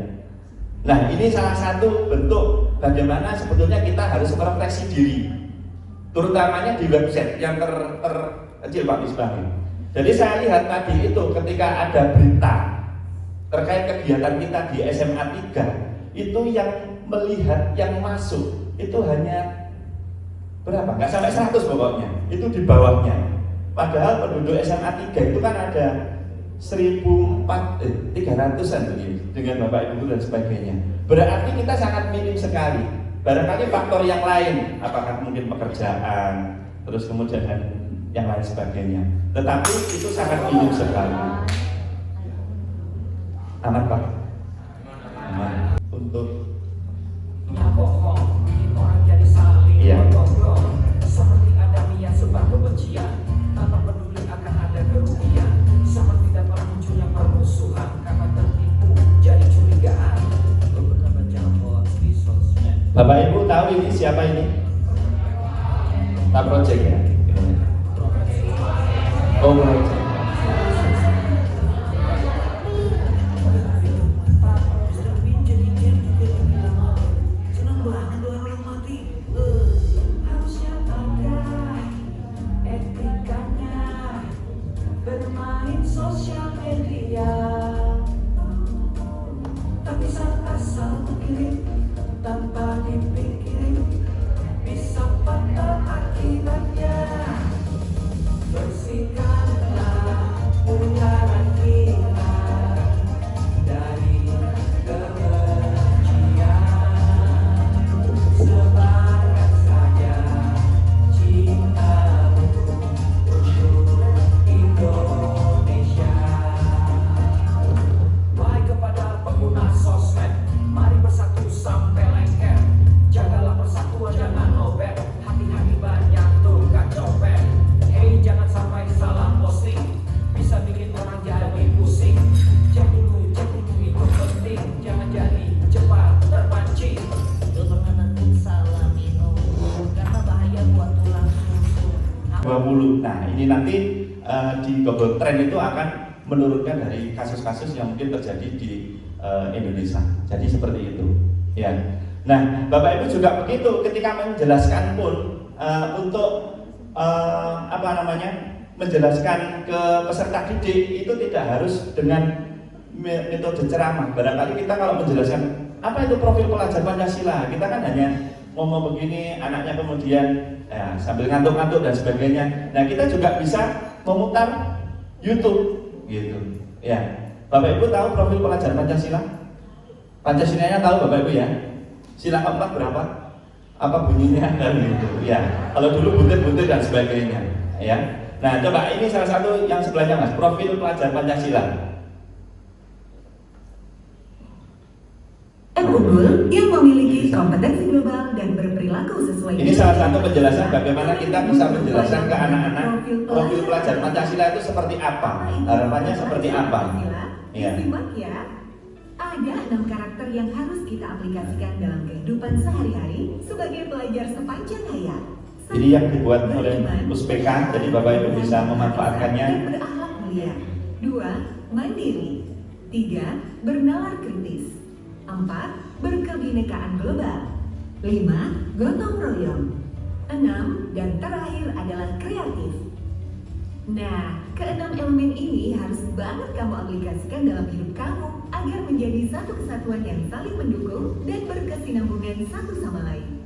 Nah, ini salah satu bentuk bagaimana sebetulnya kita harus merefleksi diri, terutamanya di website yang terkecil Pak Misbah. Jadi saya lihat tadi itu ketika ada berita terkait kegiatan kita di SMA 3, itu yang melihat, yang masuk itu hanya berapa? Nggak sampai 100 pokoknya, itu di bawahnya. Padahal penduduk SMA 3 itu kan ada 1.300-an dengan Bapak Ibu dan sebagainya. Berarti kita sangat minim sekali. Barangkali faktor yang lain, apakah mungkin pekerjaan, terus kemudian yang lain sebagainya. Tetapi itu sangat minim sekali. Aman Pak? Aman. Untuk iya. Seperti ada niat sebab kebencian, tanpa peduli akan ada kerugian. Seperti dapat munculnya permusuhan karena tertipu jadi curigaan. Bapak Ibu tahu ini siapa ini? Pak Project ya? Oh, Project. Nah ini nanti di Google Trend itu akan menurunkan dari kasus-kasus yang mungkin terjadi di Indonesia. Jadi seperti itu, ya. Nah, Bapak Ibu juga begitu ketika menjelaskan pun untuk menjelaskan ke peserta didik itu tidak harus dengan metode ceramah. Barangkali kita kalau menjelaskan apa itu profil pelajar Pancasila, kita kan hanya ngomong begini, anaknya kemudian ya, sambil ngantuk-ngantuk dan sebagainya. Nah, kita juga bisa memutar YouTube gitu. Ya. Bapak Ibu tahu profil pelajar Pancasila? Pancasilanya tahu Bapak Ibu ya? Sila keempat berapa? Apa bunyinya kan gitu. Ya. Kalau dulu butir-butir dan sebagainya, ya. Nah, coba ini salah satu yang sebelahnya Mas, profil pelajar Pancasila. Unggul yang memiliki kompetensi global dan berperilaku sesuai. Ini salah satu penjelasan bagaimana kita bisa menjelaskan ke anak-anak profil pelajar Pancasila itu seperti apa, harapannya seperti apa. Ya. Simak ya. Ada 6 karakter yang harus kita aplikasikan dalam kehidupan sehari-hari sebagai pelajar sepanjang hayat. Ini yang dibuat oleh USPK, jadi Bapak Ibu bisa memanfaatkannya. Berakhlak mulia. 2. Mandiri. 3. Bernalar kritis. 4. Berkebinekaan global. 5. Gotong royong. 6. Dan terakhir adalah kreatif. Nah, ke-6 elemen ini harus banget kamu aplikasikan dalam hidup kamu agar menjadi satu kesatuan yang saling mendukung dan berkesinambungan satu sama lain.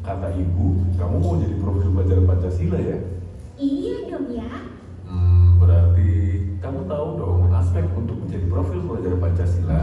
Kata Ibu, kamu mau jadi profil pelajar Pancasila ya? Iya dong ya. Berarti kamu tahu dong aspek untuk menjadi profil pelajar Pancasila.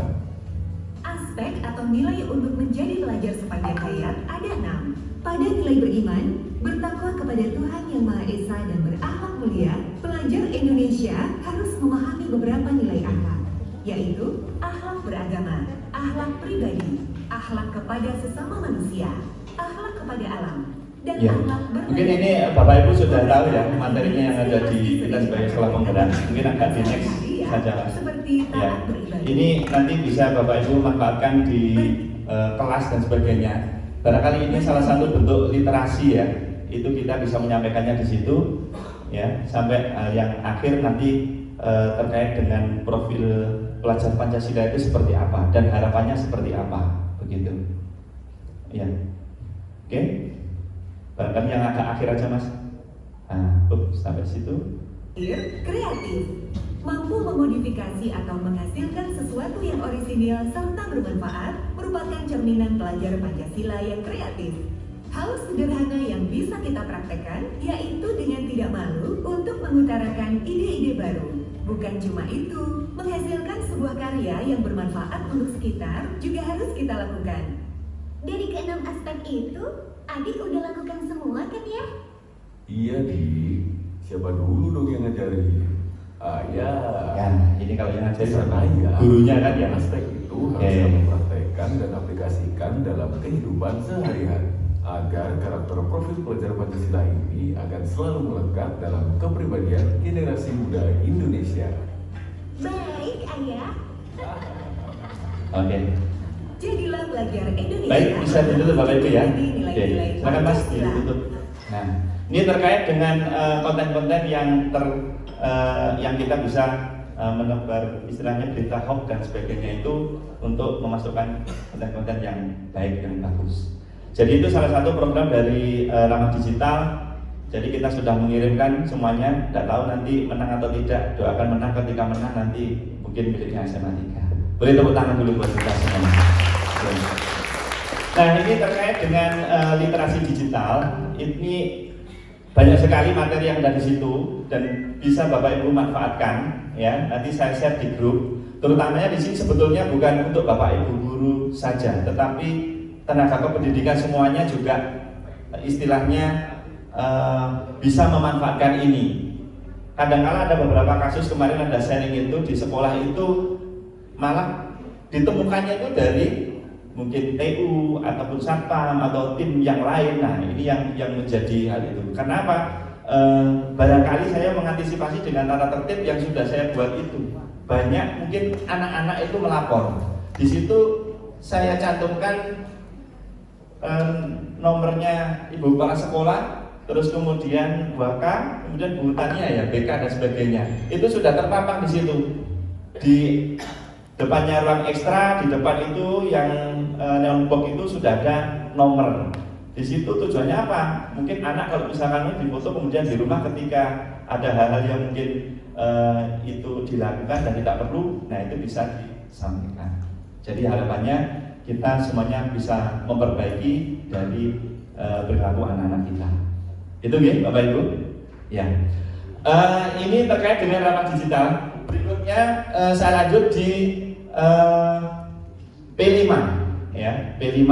Aspek atau nilai untuk menjadi pelajar sepanjang hayat ada 6. Pada nilai beriman, bertakwa kepada Tuhan Yang Maha Esa dan berakhlak mulia, pelajar Indonesia harus memahami beberapa nilai akhlak. yaitu akhlak beragama, akhlak pribadi, akhlak kepada sesama manusia, akhlak kepada alam, dan Ya, akhlak mungkin ini Bapak Ibu sudah tahu ya materinya yang ada di kita sebagai sekolah penggerak. Mungkin agak di next saja Mas. Ya, ini nanti bisa Bapak Ibu manfaatkan di kelas dan sebagainya. Barangkali ini salah satu bentuk literasi ya. Itu kita bisa menyampaikannya di situ ya, sampai yang akhir nanti terkait dengan profil pelajar Pancasila itu seperti apa dan harapannya seperti apa, begitu. Ya. Oke. Barangkali yang agak akhir aja Mas. Nah, sampai situ. Kreatif, mampu memodifikasi atau menghasilkan sesuatu yang orisinil serta bermanfaat merupakan cerminan pelajar Pancasila yang kreatif. Hal sederhana yang bisa kita praktekkan yaitu dengan tidak malu untuk mengutarakan ide-ide baru. Bukan cuma itu, menghasilkan sebuah karya yang bermanfaat untuk sekitar juga harus kita lakukan. Dari keenam aspek itu, adik udah lakukan semua kan ya? Iya, Di. Siapa dulu dong yang ngajarin? Ya. Kan, ini kalau yang ngajarin Sana ya. gurunya kan ya. Aspek itu harus mempraktekkan dan aplikasikan dalam kehidupan sehari-hari agar karakter profil pelajar Pancasila ini akan selalu melekat dalam kepribadian generasi muda Indonesia. Baik, Ayah. Oke. Jadilah pelajar Indonesia. Baik, bisa ditutup Bapak Ibu ya. Oke, Nilai-nilai silakan Mas Pancasila. ditutup. Nah, ini terkait dengan konten-konten yang yang kita bisa menebar istilahnya berita hoax dan sebagainya itu untuk memasukkan konten-konten yang baik dan bagus. Jadi itu salah satu program dari Ramah Digital. Jadi kita sudah mengirimkan semuanya. Tidak tahu nanti menang atau tidak. Doakan menang, ketika menang nanti mungkin miliknya SMA 3. Boleh tepuk tangan dulu buat kita semuanya. Nah, ini terkait dengan literasi digital. Ini banyak sekali materi yang ada di situ dan bisa Bapak Ibu manfaatkan ya. Nanti saya share di grup. Terutamanya di sini sebetulnya bukan untuk Bapak Ibu guru saja, tetapi tenaga kependidikan semuanya juga istilahnya bisa memanfaatkan ini. Kadang-kala ada beberapa kasus, kemarin ada sharing itu di sekolah itu malah ditemukannya itu dari mungkin TU ataupun satpam atau tim yang lain. Nah, ini yang menjadi hal itu. Karena apa? Barangkali saya mengantisipasi dengan tata tertib yang sudah saya buat itu. Banyak mungkin anak-anak itu melapor. Di situ saya cantumkan nomornya ibu kepala sekolah, terus kemudian buaka, kemudian buutannya ya BK dan sebagainya. Itu sudah terpampang di situ. Di depannya ruang ekstra, di depan itu yang neon box itu sudah ada nomor. Di situ tujuannya apa? Mungkin anak kalau misalkan difoto kemudian di rumah ketika ada hal-hal yang mungkin itu dilakukan dan tidak perlu, nah itu bisa disampaikan. Jadi harapannya kita semuanya bisa memperbaiki dari perilaku anak-anak kita. Itu ya Bapak Ibu. Ya. Ini terkait dengan ramah digital. Berikutnya saya lanjut di P5 ya, P5.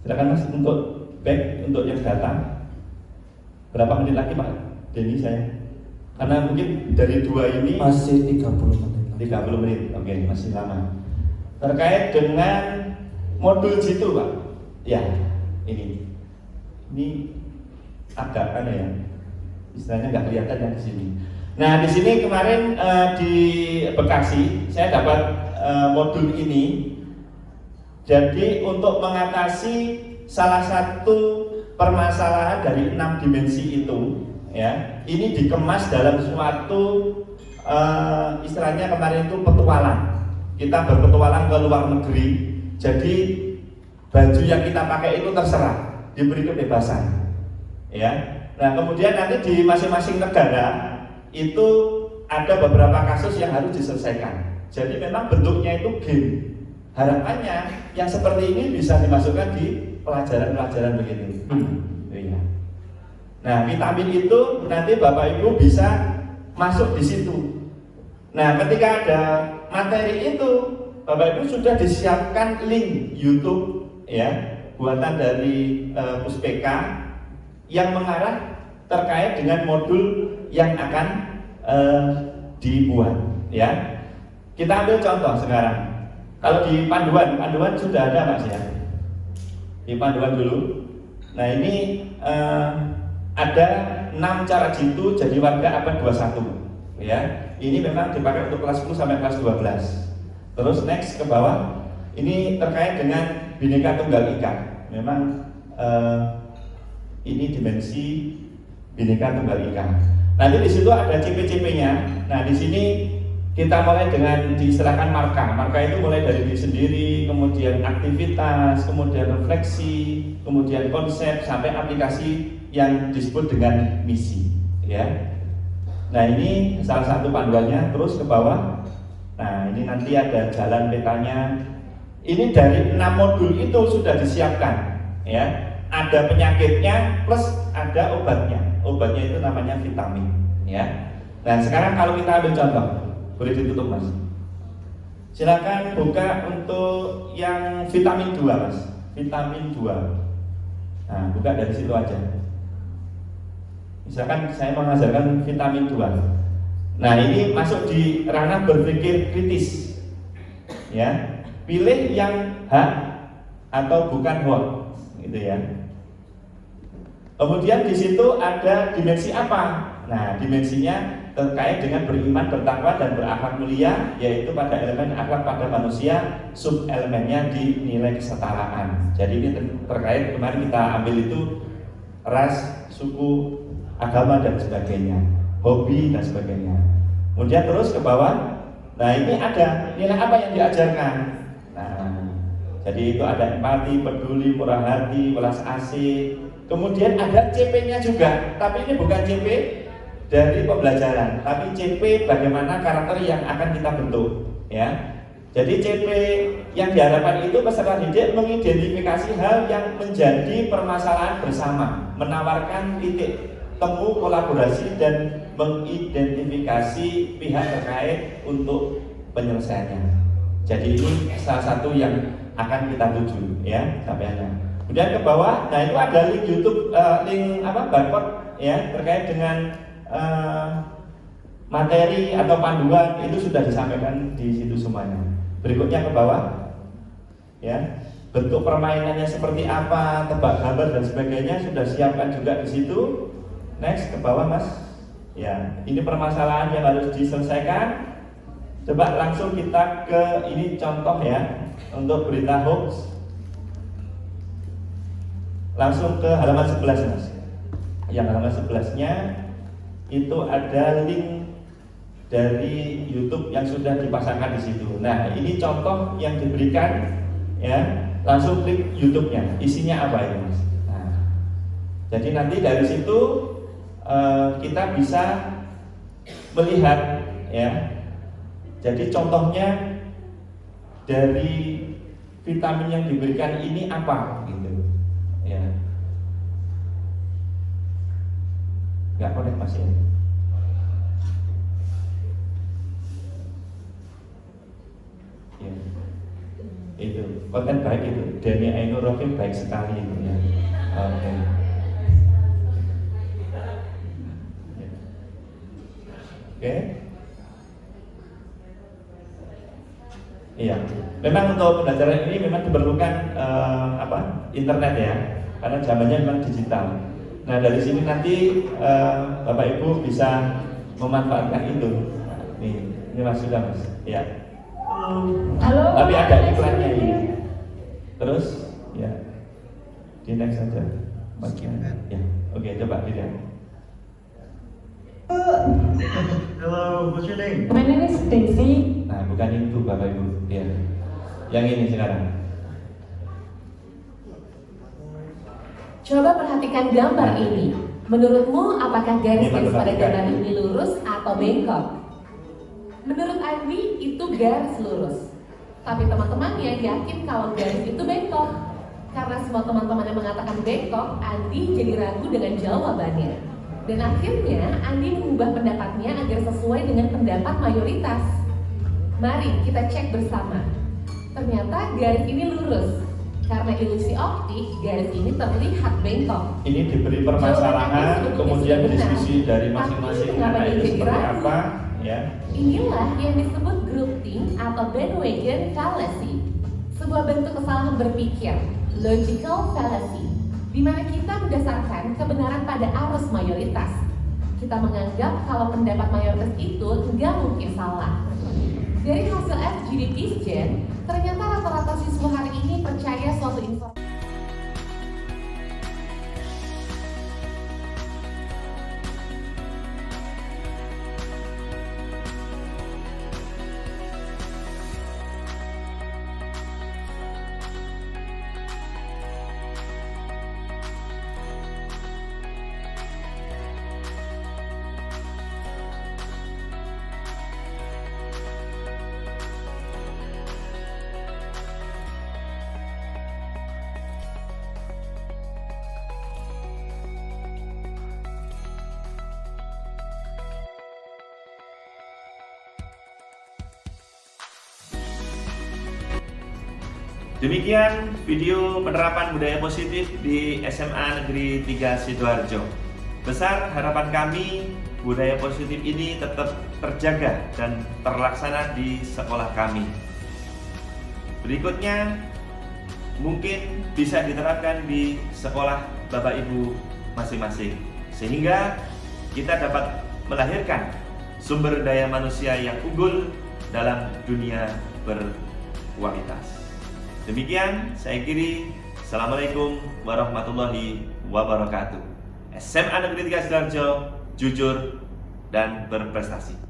Silakan Mas untuk back untuk yang data. Berapa menit lagi Pak Denny saya? Karena mungkin dari dua ini masih 30 menit. 30 menit. Oke, masih lama. Terkait dengan modul jitu Pak. Ya, ini agak ada ya. Istilahnya nggak kelihatan yang di sini. Nah, di sini kemarin di Bekasi saya dapat modul ini. Jadi untuk mengatasi salah satu permasalahan dari 6 dimensi itu, ya, ini dikemas dalam suatu istilahnya kemarin itu petualang. Kita berpetualang ke luar negeri. Jadi baju yang kita pakai itu terserah, diberi kebebasan. Ya. Nah, kemudian nanti di masing-masing negara itu ada beberapa kasus yang harus diselesaikan. Jadi memang bentuknya itu game. Harapannya yang seperti ini bisa dimasukkan di pelajaran-pelajaran begitu. Iya. Nah, vitamin itu nanti Bapak Ibu bisa masuk di situ. Nah, ketika ada materi itu, Bapak Ibu sudah disiapkan link YouTube ya, buatan dari Puspeka yang mengarah terkait dengan modul yang akan dibuat. Ya, kita ambil contoh sekarang. Kalau di panduan sudah ada Mas ya. Di panduan dulu. Nah ini ada 6 cara jitu jadi warga abad 21. Ya, ini memang dipakai untuk kelas 10 sampai kelas 12. Terus next ke bawah, ini terkait dengan Bhinneka Tunggal Ika. Memang ini dimensi Bhinneka Tunggal Ika. Nanti di situ ada CP-CP-nya. Nah, di sini kita mulai dengan diistilahkan marka. Marka itu mulai dari diri sendiri, kemudian aktivitas, kemudian refleksi, kemudian konsep sampai aplikasi yang disebut dengan misi, ya. Nah, ini salah satu panduannya. Terus ke bawah. Nah, ini nanti ada jalan petanya. Ini dari 6 modul itu sudah disiapkan, ya. Ada penyakitnya plus ada obatnya. Obatnya itu namanya vitamin, ya. Nah, sekarang kalau kita ambil contoh, boleh ditutup Mas. Silakan buka untuk yang vitamin 2 Mas. Vitamin 2. Nah, buka dari situ aja. Misalkan saya mengajarkan vitamin 2. Nah, ini masuk di ranah berpikir kritis. Ya. Pilih yang H atau bukan what, gitu ya. Kemudian di situ ada dimensi apa? Nah, dimensinya terkait dengan beriman, bertakwa, dan berakhlak mulia, yaitu pada elemen akhlak pada manusia, sub elemennya di nilai kesetaraan. Jadi ini terkait kemarin kita ambil itu ras, suku, agama dan sebagainya, hobi dan sebagainya. Kemudian terus ke bawah. Nah, ini ada nilai apa yang diajarkan? Nah, jadi itu ada empati, peduli, murah hati, welas asih. Kemudian ada CP-nya juga, tapi ini bukan CP dari pembelajaran, tapi CP bagaimana karakter yang akan kita bentuk, ya. Jadi CP yang diharapkan itu peserta didik mengidentifikasi hal yang menjadi permasalahan bersama, menawarkan titik temu kolaborasi dan mengidentifikasi pihak terkait untuk penyelesaiannya. Jadi ini salah satu yang akan kita tuju, ya, capaiannya. Kemudian ke bawah, nah itu ada link YouTube, link barcode, ya, terkait dengan materi atau panduan itu sudah disampaikan di situ semuanya. Berikutnya ke bawah, ya, bentuk permainannya seperti apa, tebak gambar dan sebagainya sudah siapkan juga di situ. Next ke bawah Mas, ya, ini permasalahan yang harus diselesaikan. Coba langsung kita ke ini contoh ya untuk berita hoax. Langsung ke halaman 11 Mas. Yang halaman 11-nya itu ada link dari YouTube yang sudah dipasangkan di situ. Nah, ini contoh yang diberikan, ya. Langsung klik YouTube-nya. Isinya apa ini, Mas? Nah, jadi nanti dari situ kita bisa melihat, ya. Jadi contohnya dari vitamin yang diberikan ini apa, gitu. Ya. Nggak connect Mas ya. Ya. Itu konten baik itu. Dani Ainur Rohim baik sekali itu ya. Oke. Oke. Iya. Memang untuk pembelajaran ini memang diperlukan internet ya. Karena zamannya memang digital. Nah, dari sini nanti Bapak Ibu bisa memanfaatkan itu. Ini Mas sudah Mas. Ya. Halo. Tapi ada iklannya ini. Terus, ya. Di next saja. Mas. Ya. Oke, coba dilihat. Hello, what's your name? My name is Daisy. Nah, bukan itu Bapak Ibu. Ya. Yang ini sekarang. Coba perhatikan gambar ini. Menurutmu apakah garis-garis pada gambar ini lurus atau bengkok? Menurut Andi itu garis lurus. Tapi teman-temannya yakin kalau garis itu bengkok. Karena semua teman-temannya mengatakan bengkok, Andi jadi ragu dengan jawabannya. Dan akhirnya Andi mengubah pendapatnya agar sesuai dengan pendapat mayoritas. Mari kita cek bersama. Ternyata garis ini lurus. Karena ilusi optik, garis ini terlihat bengkok. Ini diberi permasalahan, kemudian diskusi dari masing-masing anak itu seperti apa. ya. Inilah yang disebut groupthink atau bandwagon fallacy, sebuah bentuk kesalahan berpikir, logical fallacy, di mana kita berdasarkan kebenaran pada arus mayoritas. Kita menganggap kalau pendapat mayoritas itu nggak mungkin salah. Dari hasil FGD Peacegen, ternyata rata-rata siswa hari ini percaya suatu informasi. Demikian video penerapan budaya positif di SMA Negeri 3 Sidoarjo. Besar harapan kami budaya positif ini tetap terjaga dan terlaksana di sekolah kami. Berikutnya mungkin bisa diterapkan di sekolah Bapak Ibu masing-masing, sehingga kita dapat melahirkan sumber daya manusia yang unggul dalam dunia berkualitas. Demikian saya akhiri. Assalamualaikum warahmatullahi wabarakatuh. SMA Negeri 3 Sidoarjo, jujur dan berprestasi.